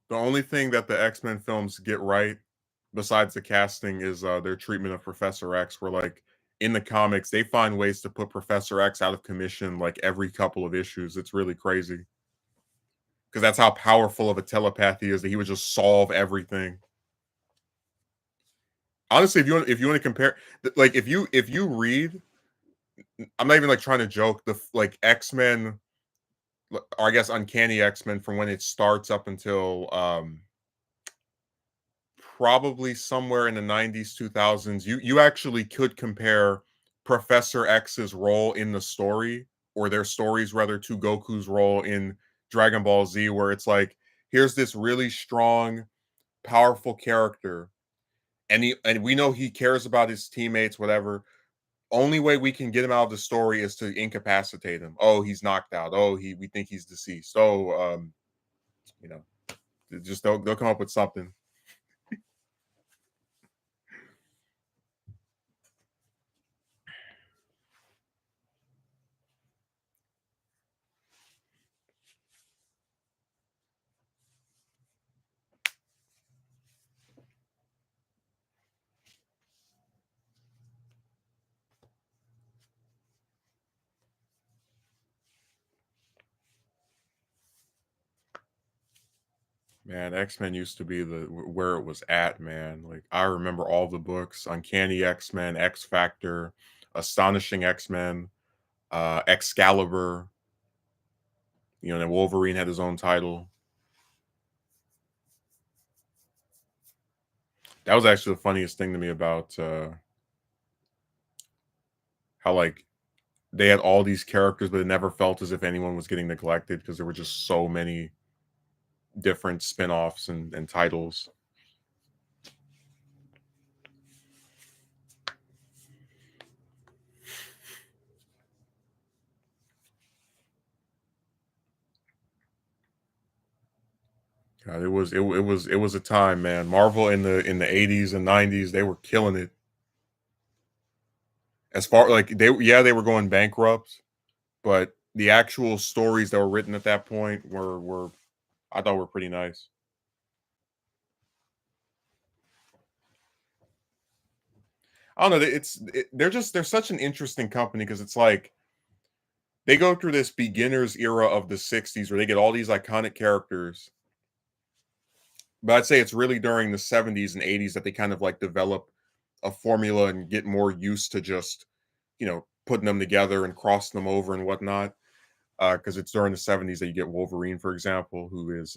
The only thing that the X-Men films get right, besides the casting, is, their treatment of Professor X, where, like, in the comics, they find ways to put Professor X out of commission, like, every couple of issues. It's really crazy because that's how powerful of a telepath he is, that he would just solve everything. Honestly, if you wanna compare, like, if you read, I'm not even, like, trying to joke, like, X-Men, or I guess Uncanny X-Men, from when it starts up until, probably somewhere in the 90s, 2000s, you actually could compare Professor X's role in the story, or their stories rather, to Goku's role in Dragon Ball Z, where it's like, here's this really strong, powerful character, and we know he cares about his teammates, whatever. Only way we can get him out of the story is to incapacitate him. Oh, he's knocked out. Oh, we think he's deceased. Oh, you know, just they'll come up with something. Man, X-Men used to be where it was at, man. Like, I remember all the books: Uncanny X-Men, X Factor, Astonishing X-Men, Excalibur. You know, then Wolverine had his own title. That was actually the funniest thing to me about how, like, they had all these characters, but it never felt as if anyone was getting neglected because there were just so many different spin-offs and titles. God, it was a time, man. Marvel in the 80s and 90s, they were killing it. As far, like, they were going bankrupt, but the actual stories that were written at that point were I thought were pretty nice. I don't know. They're such an interesting company because it's like they go through this beginners era of the 60s where they get all these iconic characters. But I'd say it's really during the 70s and 80s that they kind of like develop a formula and get more used to just, putting them together and crossing them over and whatnot. Because it's during the 70s that you get Wolverine, for example, who is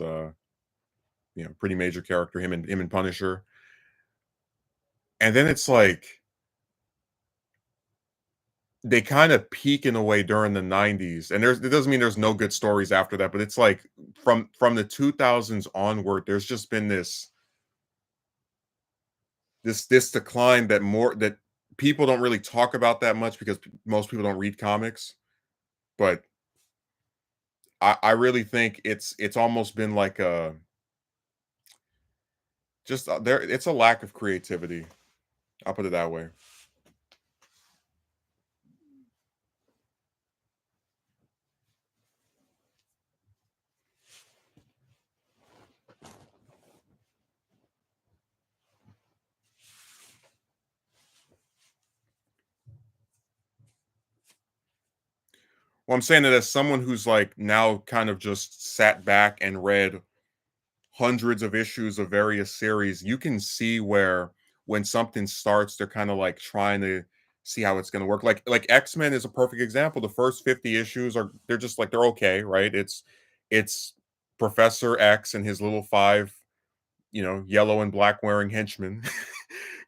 pretty major character, him and Punisher. And then it's like they kind of peak in a way during the 90s. And it doesn't mean there's no good stories after that, but it's like from the 2000s onward, there's just been this decline that people don't really talk about that much because most people don't read comics. But I really think it's almost been like a just there. It's a lack of creativity. I'll put it that way. Well, I'm saying that as someone who's like now kind of just sat back and read hundreds of issues of various series, you can see where when something starts, they're kind of like trying to see how it's going to work. Like X-Men is a perfect example. The first 50 issues they're just like they're okay, right? It's Professor X and his little five. yellow and black wearing henchmen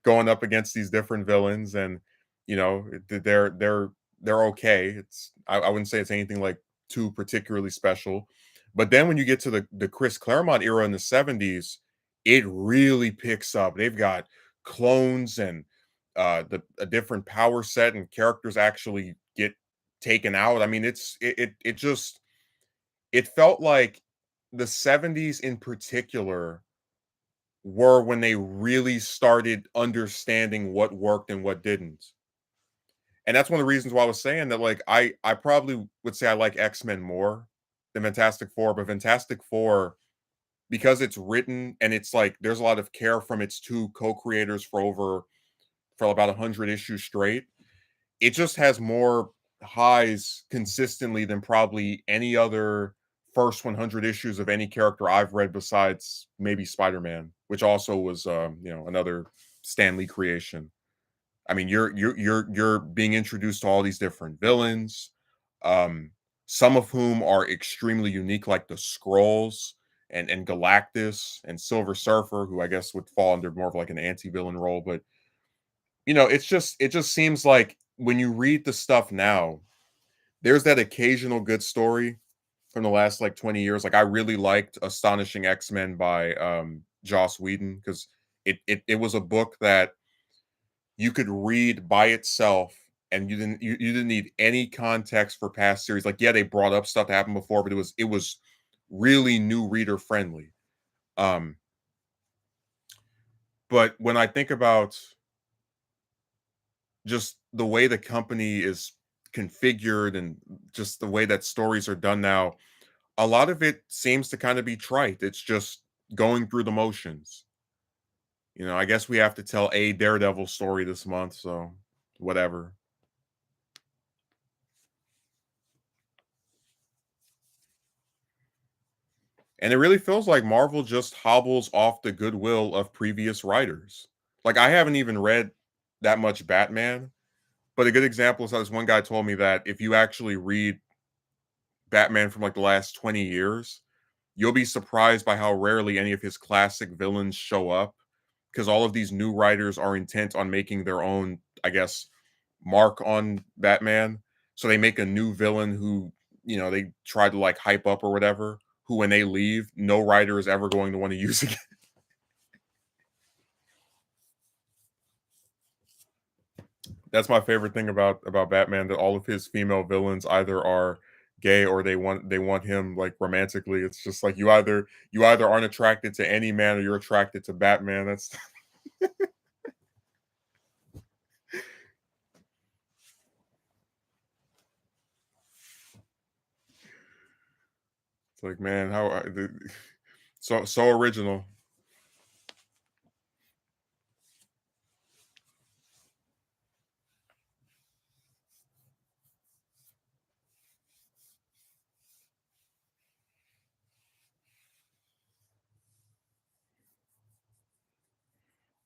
going up against these different villains, and they're okay. I wouldn't say it's anything like too particularly special. But then when you get to the Chris Claremont era in the 70s, it really picks up. They've got clones and a different power set, and characters actually get taken out. I mean, it just it felt like the 70s in particular were when they really started understanding what worked and what didn't. And that's one of the reasons why I was saying that, like, I probably would say I like X-Men more than Fantastic Four, but Fantastic Four, because it's written and it's like there's a lot of care from its two co-creators for about 100 issues straight. It just has more highs consistently than probably any other first 100 issues of any character I've read besides maybe Spider-Man, which also was another Stan Lee creation. I mean, you're being introduced to all these different villains, um, some of whom are extremely unique, like the Skrulls and Galactus and Silver Surfer, who I guess would fall under more of like an anti-villain role. But it just seems like when you read the stuff now, there's that occasional good story from the last like 20 years. Like I really liked Astonishing X-Men by Joss Whedon, because it was a book that you could read by itself, and you didn't need any context for past series. Like, yeah, they brought up stuff that happened before, but it was really new reader friendly. Um, but when I think about just the way the company is configured and just the way that stories are done now, a lot of it seems to kind of be trite. It's just going through the motions. I guess we have to tell a Daredevil story this month, so whatever. And it really feels like Marvel just hobbles off the goodwill of previous writers. Like I haven't even read that much Batman, but a good example is how this one guy told me that if you actually read Batman from like the last 20 years, you'll be surprised by how rarely any of his classic villains show up, because all of these new writers are intent on making their own, I guess, mark on Batman. So they make a new villain who, they try to like hype up or whatever, who when they leave, no writer is ever going to want to use again. That's my favorite thing about Batman, that all of his female villains either are gay or they want him like romantically. It's just like you either aren't attracted to any man or you're attracted to Batman. That's it's like, man, so original.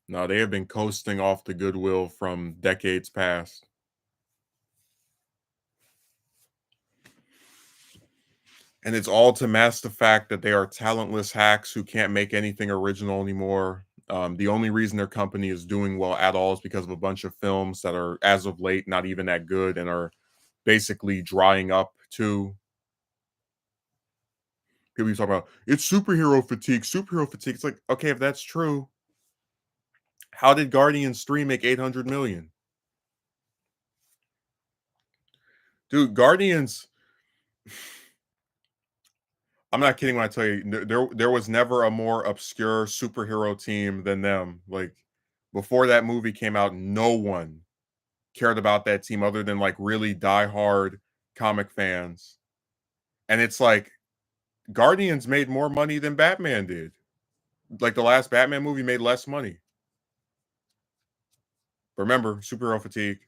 No, they have been coasting off the goodwill from decades past. And it's all to mask the fact that they are talentless hacks who can't make anything original anymore. The only reason their company is doing well at all is because of a bunch of films that are, as of late, not even that good and are basically drying up too. People talk about it's superhero fatigue, superhero fatigue. It's like, okay, if that's true, how did Guardians 3 make 800 million? Dude, Guardians, I'm not kidding when I tell you there was never a more obscure superhero team than them. Like before that movie came out, no one cared about that team other than like really diehard comic fans. And it's like Guardians made more money than Batman did. Like the last Batman movie made less money. Remember, superhero fatigue.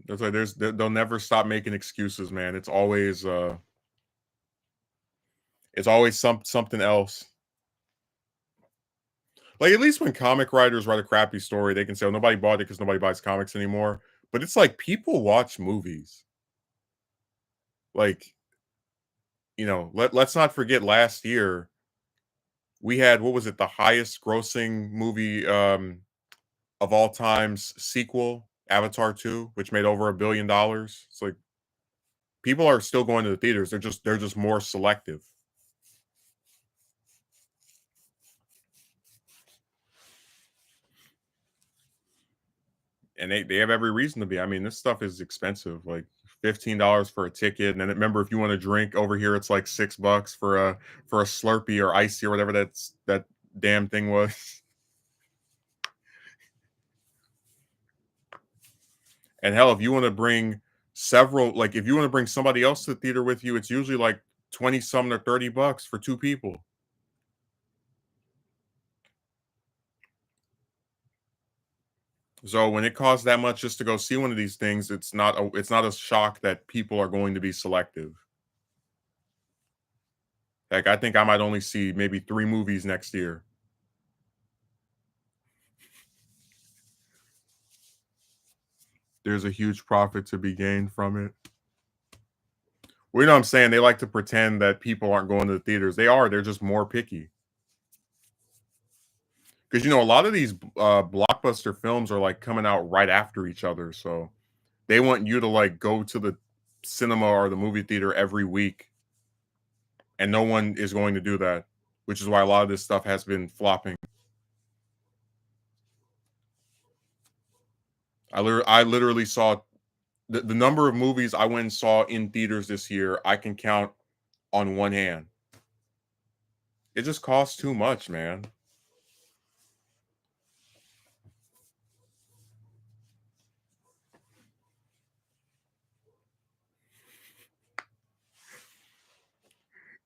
That's why they'll never stop making excuses, man. It's always something else. Like, at least when comic writers write a crappy story, they can say, "Oh, nobody bought it because nobody buys comics anymore." But it's like people watch movies. Like, let's not forget last year we had, what was it, the highest grossing movie of all times sequel, Avatar 2, which made over $1 billion. It's like people are still going to the theaters. They're just more selective. And they have every reason to be. I mean, this stuff is expensive, like $15 for a ticket. And then remember, if you want to drink over here, it's like $6 for a Slurpee or icy or whatever that damn thing was. And hell, if you want to bring like if you want to bring somebody else to the theater with you, it's usually like 20 something or $30 for two people. So when it costs that much just to go see one of these things, it's not a shock that people are going to be selective. Like, I think I might only see maybe 3 movies next year. There's a huge profit to be gained from it. Well, you know what I'm saying? They like to pretend that people aren't going to the theaters. They are, they're just more picky. Because a lot of these blockbuster films are like coming out right after each other. So they want you to like go to the cinema or the movie theater every week. And no one is going to do that, which is why a lot of this stuff has been flopping. I literally saw the number of movies I went and saw in theaters this year, I can count on one hand. It just costs too much, man.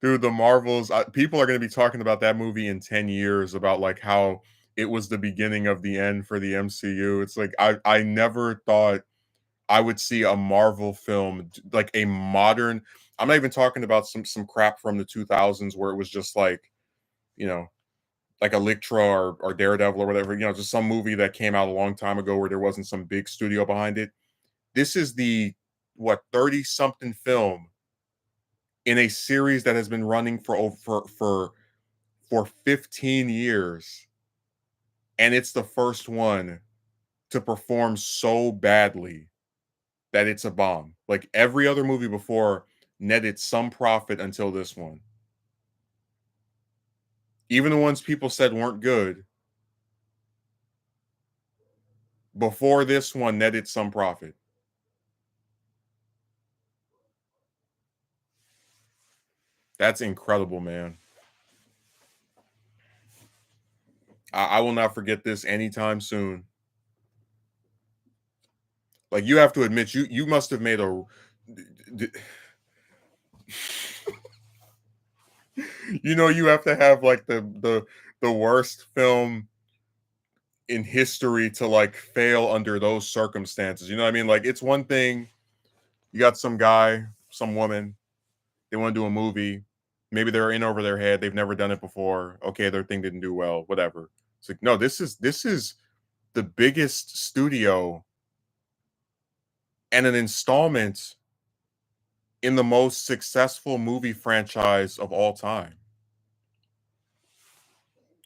Dude, the Marvels, people are going to be talking about that movie in 10 years about like how it was the beginning of the end for the MCU. It's like I never thought I would see a Marvel film like a modern. I'm not even talking about some crap from the 2000s where it was just like, you know, like Elektra or Daredevil or whatever, just some movie that came out a long time ago where there wasn't some big studio behind it. This is the what 30 something film in a series that has been running for 15 years, and it's the first one to perform so badly that it's a bomb. Like every other movie before netted some profit until this one. Even the ones people said weren't good before this one netted some profit. That's incredible, man. I will not forget this anytime soon. Like you have to admit, you must have made a. You have to have like the worst film in history to like fail under those circumstances. You know what I mean? Like it's one thing you got some guy, some woman, they want to do a movie. Maybe they're in over their head. They've never done it before. Okay, their thing didn't do well. Whatever. It's like no, this is the biggest studio and an installment in the most successful movie franchise of all time.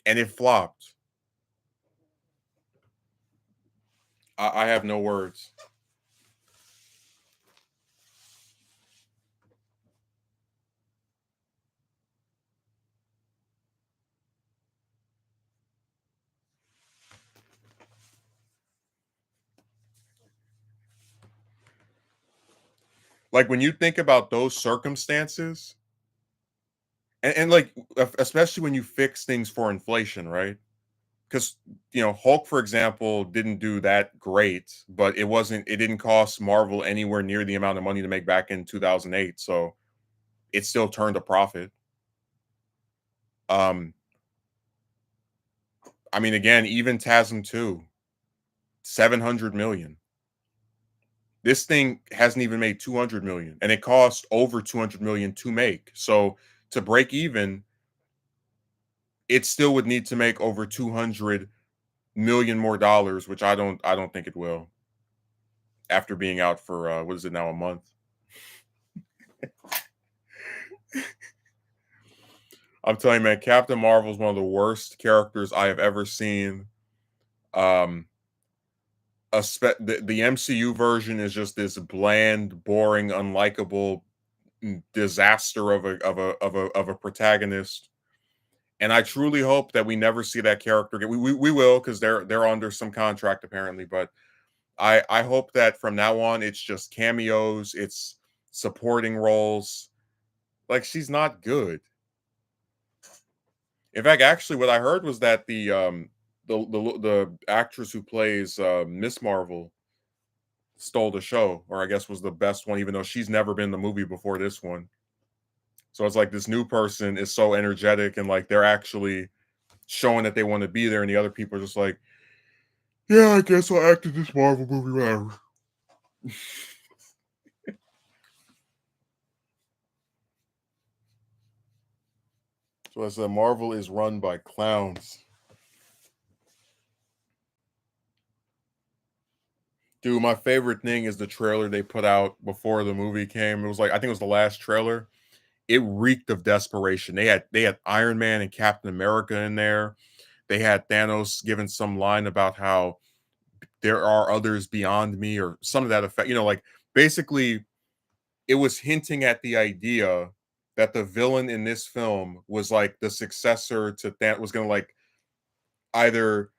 And it flopped. I have no words. Like when you think about those circumstances, and like especially when you fix things for inflation, right? Because Hulk, for example, didn't do that great, but it didn't cost Marvel anywhere near the amount of money to make back in 2008, so it still turned a profit. Um, I mean, again, even TASM 2, 700 million. This thing hasn't even made 200 million, and it cost over 200 million to make. So to break even, it still would need to make over 200 million more dollars, which I don't think it will after being out for what is it now, a month. I'm telling you, man, Captain Marvel is one of the worst characters I have ever seen. Um, the MCU version is just this bland, boring, unlikable disaster of a protagonist. And I truly hope that we never see that character again. We will, because they're under some contract apparently. But I hope that from now on it's just cameos, it's supporting roles. Like, she's not good. In fact, actually, what I heard was that the actress who plays Miss Marvel stole the show, or I guess was the best one, even though she's never been in the movie before this one. So it's like this new person is so energetic, and like they're actually showing that they want to be there, and the other people are just like, yeah, I guess I'll act in this Marvel movie, whatever. So I said, Marvel is run by clowns. Dude, my favorite thing is the trailer they put out before the movie came. It was like, I think it was the last trailer. It reeked of desperation. They had Iron Man and Captain America in there. They had Thanos giving some line about how there are others beyond me, or some of that effect. Like, basically it was hinting at the idea that the villain in this film was like the successor to Thanos, was going to like either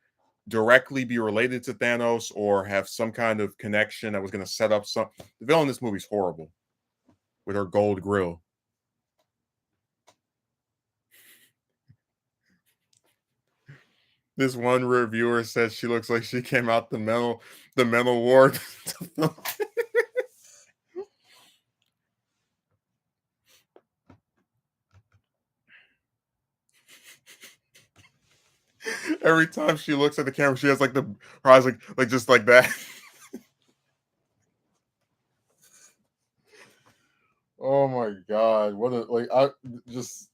directly be related to Thanos or have some kind of connection that was going to set up some. The villain in this movie is horrible with her gold grill. This one reviewer said she looks like she came out the mental ward. Every time she looks at the camera, she has like her eyes like just like that. Oh my god, what a like I just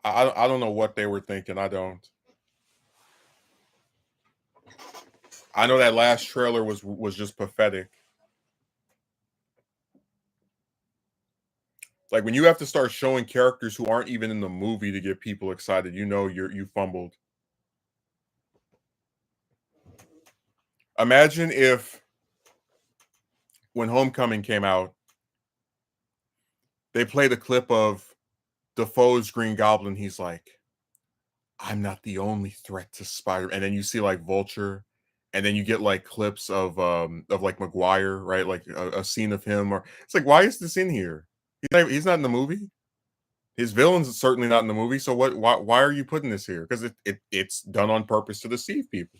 I don't know what they were thinking. I don't. I know that last trailer was just pathetic. Like, when you have to start showing characters who aren't even in the movie to get people excited, you fumbled. Imagine if when Homecoming came out, they played a clip of Defoe's Green Goblin. He's like, I'm not the only threat to Spider. And then you see like Vulture, and then you get like clips of like Maguire, right? Like a scene of him, or it's like, why is this in here? He's not in the movie. His villain's certainly not in the movie. So what? Why are you putting this here? Because it's done on purpose to deceive people.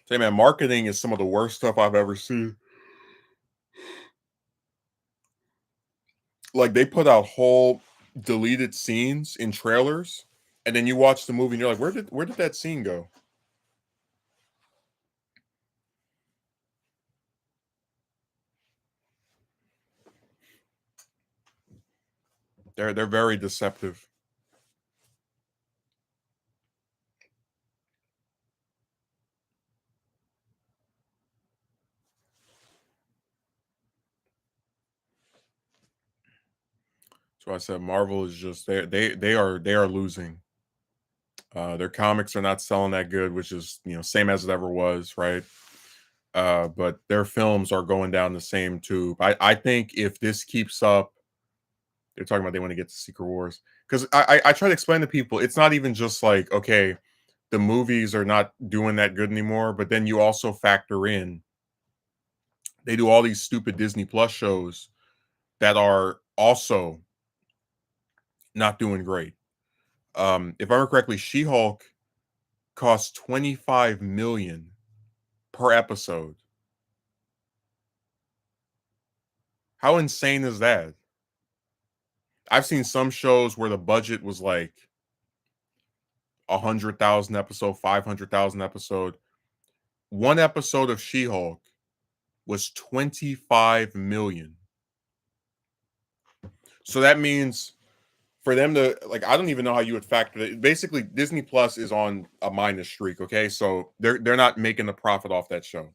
Say, man, marketing is some of the worst stuff I've ever seen. Like, they put out whole deleted scenes in trailers, and then you watch the movie and you're like, where did that scene go? They're very deceptive. So I said Marvel is just they are losing. Their comics are not selling that good, which is same as it ever was, right? But their films are going down the same tube. I think if this keeps up, they're talking about they want to get to Secret Wars, because I try to explain to people it's not even just like, okay, the movies are not doing that good anymore, but then you also factor in they do all these stupid Disney Plus shows that are also not doing great. If I remember correctly, She-Hulk costs 25 million per episode. How insane is that? I've seen some shows where the budget was like 100,000 episode, 500,000 episode. One episode of She-Hulk was 25 million. So that means for them to like, I don't even know how you would factor it. Basically, Disney Plus is on a minus streak. Okay, so they're not making a profit off that show.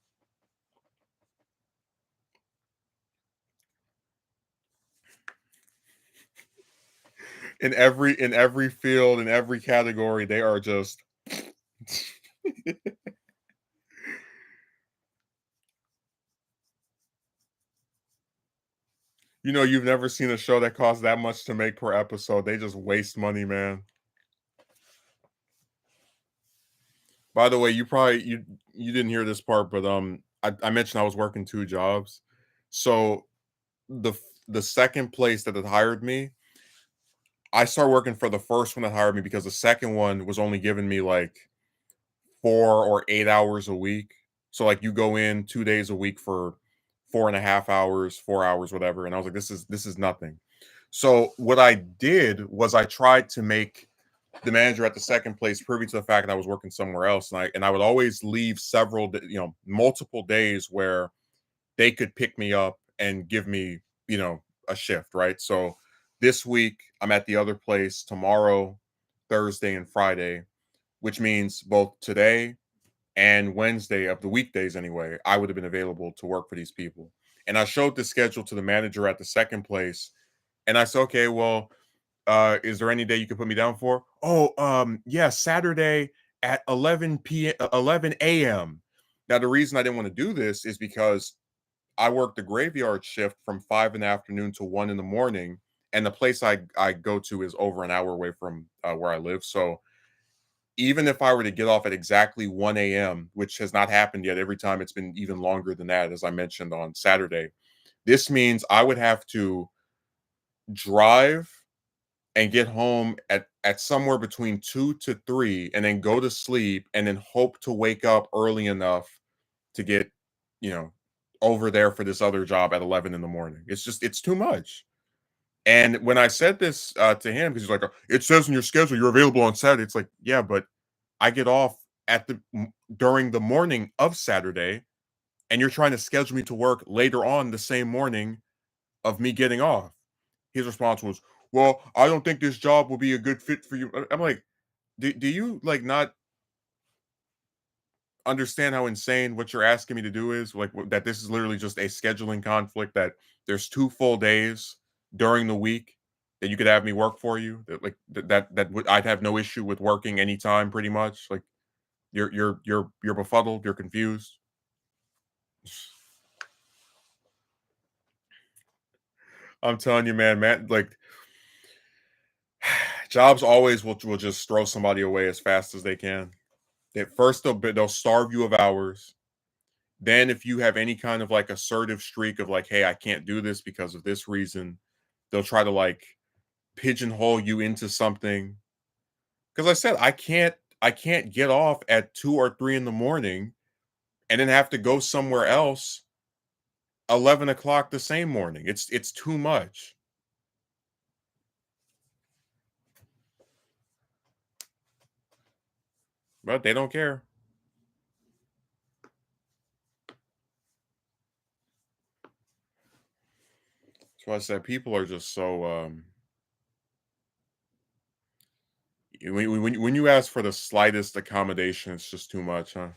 In every field, in every category, they are just. You've never seen a show that costs that much to make per episode. They just waste money, man. By the way, you didn't hear this part, but I mentioned I was working two jobs. So the the second place that had hired me, I started working for the first one that hired me because the second one was only giving me like 4 or 8 hours a week. So like you go in 2 days a week for 4.5 hours, 4 hours, whatever. And I was like, this is nothing. So what I did was I tried to make the manager at the second place privy to the fact that I was working somewhere else, and I would always leave multiple days where they could pick me up and give me a shift, right? So this week I'm at the other place tomorrow, Thursday, and Friday, which means both today and Wednesday of the weekdays anyway, I would have been available to work for these people. And I showed the schedule to the manager at the second place, and I said, okay, well, is there any day you can put me down for? Oh, yeah, Saturday at 11 a.m. Now, the reason I didn't want to do this is because I work the graveyard shift from 5 in the afternoon to 1 in the morning, and the place I go to is over an hour away from where I live. So even if I were to get off at exactly 1 a.m., which has not happened yet, every time it's been even longer than that, as I mentioned on Saturday, this means I would have to drive and get home at somewhere between 2 to 3, and then go to sleep, and then hope to wake up early enough to get you know over there for this other job at 11 in the morning. It's too much. And when I said this to him, because he's like, it says in your schedule you're available on Saturday. It's like, yeah, but I get off during the morning of Saturday, and you're trying to schedule me to work later on the same morning of me getting off. His response was, well, I don't think this job will be a good fit for you. I'm like, do you like not understand how insane what you're asking me to do is? Like that this is literally just a scheduling conflict, that there's 2 full days during the week that you could have me work for you. I'd have no issue with working anytime pretty much. Like you're befuddled, you're confused. I'm telling you, man, like jobs always will just throw somebody away as fast as they can. At first, they'll starve you of hours. Then, if you have any kind of like assertive streak of like, hey, I can't do this because of this reason, they'll try to like pigeonhole you into something. Because I said I can't get off at 2 or 3 in the morning and then have to go somewhere else 11 o'clock the same morning. It's too much. But they don't care. So I said people are just so when you ask for the slightest accommodation, it's just too much, huh?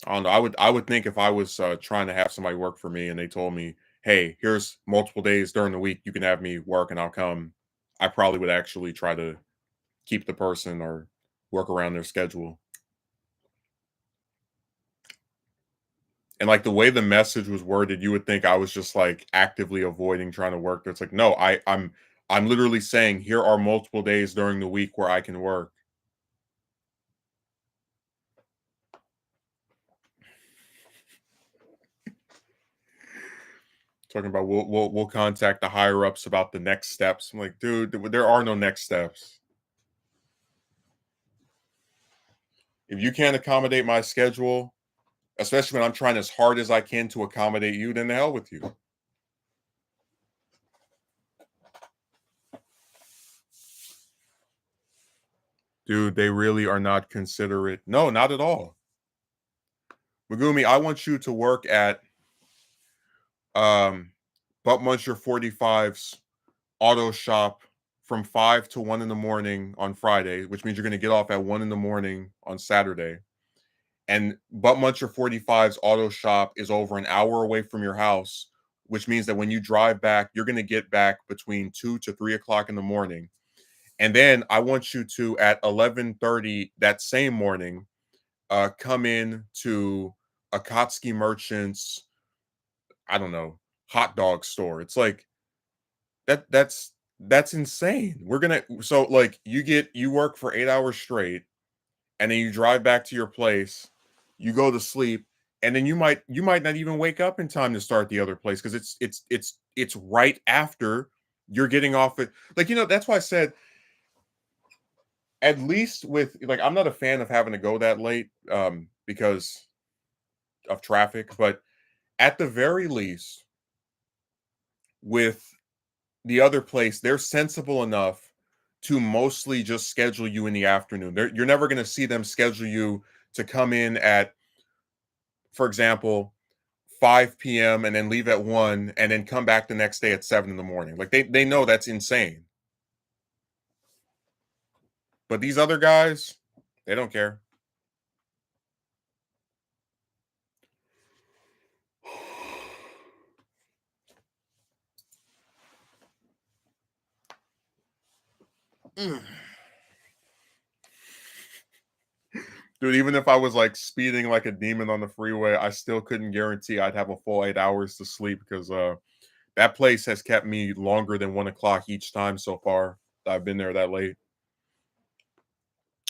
I don't know. I would think if I was trying to have somebody work for me and they told me, "Hey, here's multiple days during the week you can have me work and I'll come," I probably would actually try to keep the person or work around their schedule. And like the way the message was worded, you would think I was just like actively avoiding trying to work. It's like, no, I'm literally saying here are multiple days during the week where I can work. Talking about we'll contact the higher ups about the next steps. I'm like, dude, there are no next steps. If you can't accommodate my schedule, especially when I'm trying as hard as I can to accommodate you, then the hell with you. Dude, they really are not considerate. No, not at all. Megumi, I want you to work at um Butt Muncher 45's auto shop from 5 to 1 in the morning on Friday, which means you're gonna get off at 1 in the morning on Saturday. And Butt Muncher 45's auto shop is over an hour away from your house, which means that when you drive back, you're gonna get back between 2 to 3 o'clock in the morning. And then I want you to at 11:30 that same morning come in to Akatsuki Merchants, I don't know, hot dog store. It's like that's insane. We're gonna so like you work for 8 hours straight, and then you drive back to your place, you go to sleep, and then you might not even wake up in time to start the other place because it's right after you're getting off it. Like that's why I said at least with like I'm not a fan of having to go that late because of traffic, but at the very least with the other place, they're sensible enough to mostly just schedule you in the afternoon. You're never going to see them schedule you to come in at, for example, 5 p.m. and then leave at 1 and then come back the next day at 7 in the morning. Like they know that's insane. But these other guys, they don't care. Mm. Dude, even if I was like speeding like a demon on the freeway, I still couldn't guarantee I'd have a full 8 hours to sleep because that place has kept me longer than 1 o'clock each time so far. I've been there that late.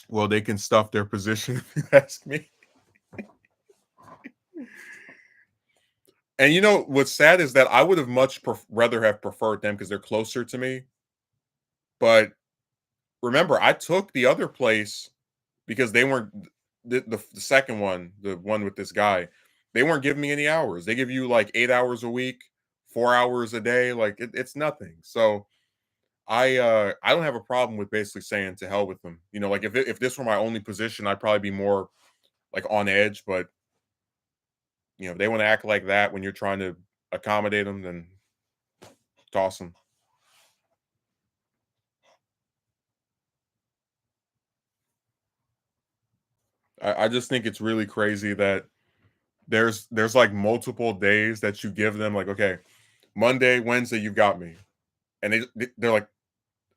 Well, they can stuff their position if you ask me. And what's sad is that I would have much rather have preferred them because they're closer to me. But remember, I took the other place because they weren't the second one, the one with this guy. They weren't giving me any hours. They give you like 8 hours a week, 4 hours a day. Like it's nothing. So I don't have a problem with basically saying to hell with them. Like if this were my only position, I'd probably be more like on edge. But if they want to act like that when you're trying to accommodate them, then toss them. I just think it's really crazy that there's like multiple days that you give them. Like, okay, Monday, Wednesday, you've got me, and they're like,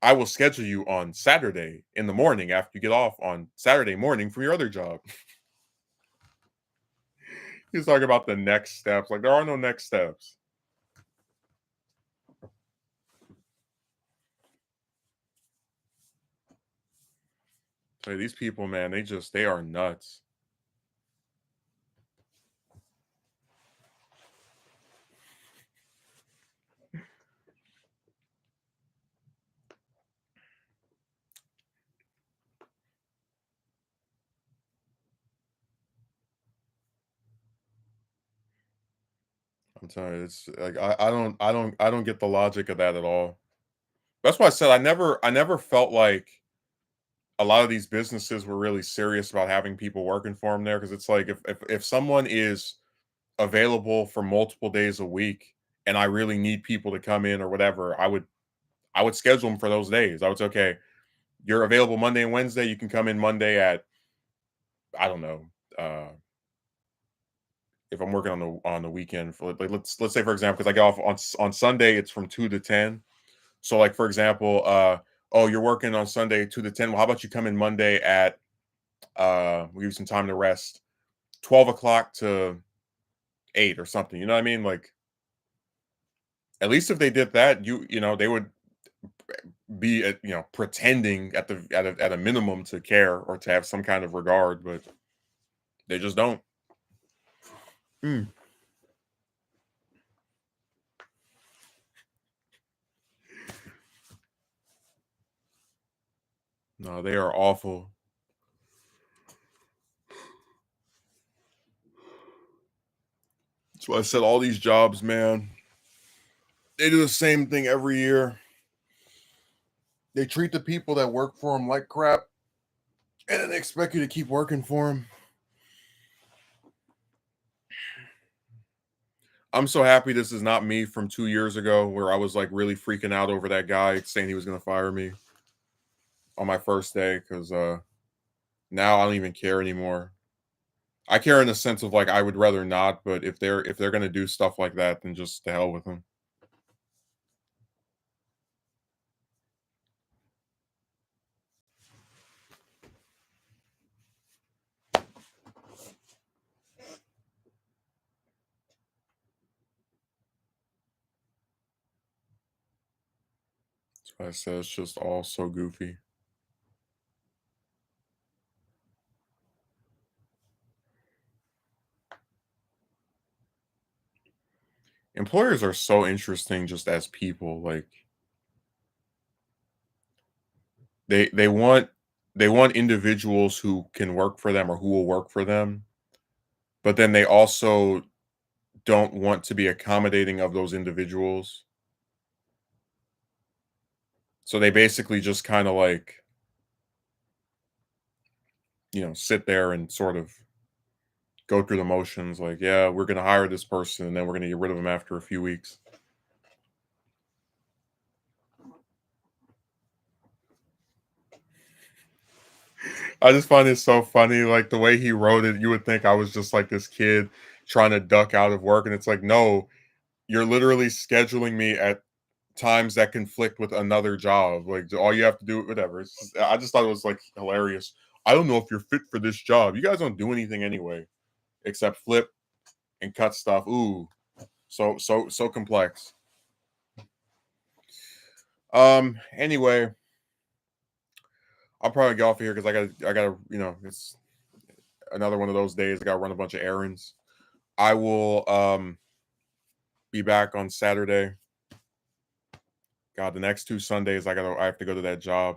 I will schedule you on Saturday in the morning after you get off on Saturday morning from your other job. He's talking about the next steps. Like there are no next steps. So these people, man, they are nuts. I'm telling you, it's like I don't get the logic of that at all. That's why I said I never felt like a lot of these businesses were really serious about having people working for them there because it's like if someone is available for multiple days a week and I really need people to come in or whatever, I would schedule them for those days. I would say, okay, you're available Monday and Wednesday. You can come in Monday at I don't know. If I'm working on the weekend for like let's say for example because I get off on Sunday it's from 2 to 10. So like for example, oh you're working on Sunday 2 to 10. Well, how about you come in Monday at we'll give you some time to rest 12 o'clock to 8 or something. You know what I mean? Like at least if they did that, they would be pretending at a minimum to care or to have some kind of regard, but they just don't. Mm. No, they are awful. That's why I said all these jobs, man. They do the same thing every year. They treat the people that work for them like crap. and then they expect you to keep working for them. I'm so happy this is not me from 2 years ago where I was like really freaking out over that guy saying he was going to fire me on my first day, because now I don't even care anymore. I care in the sense of like I would rather not, but if they're gonna do stuff like that, then just to hell with them. That's why I said it's just all so goofy. Employers are so interesting just as people. Like they want they want individuals who can work for them or who will work for them, but then they also don't want to be accommodating of those individuals. So they basically just kind of like, sit there and sort of go through the motions like, yeah, we're going to hire this person and then we're going to get rid of them after a few weeks. I just find it so funny. Like the way he wrote it, you would think I was just like this kid trying to duck out of work. And it's like, no, you're literally scheduling me at times that conflict with another job. Like all you have to do, whatever. I just thought it was like hilarious. I don't know if you're fit for this job. You guys don't do anything anyway, except flip and cut stuff. Ooh, so complex. Anyway, I'll probably get off of here because I gotta, it's another one of those days. I gotta run a bunch of errands. I will be back on Saturday. God, the next 2 Sundays I have to go to that job.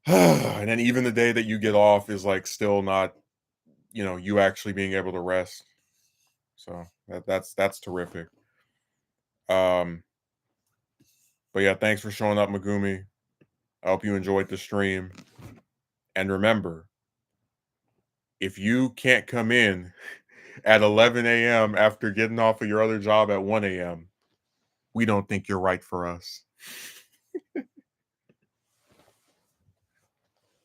And then even the day that you get off is like still not, you actually being able to rest. So that's terrific. Um, but yeah, thanks for showing up, Megumi. I hope you enjoyed the stream. And remember, if you can't come in at 11 a.m. after getting off of your other job at 1 a.m., we don't think you're right for us.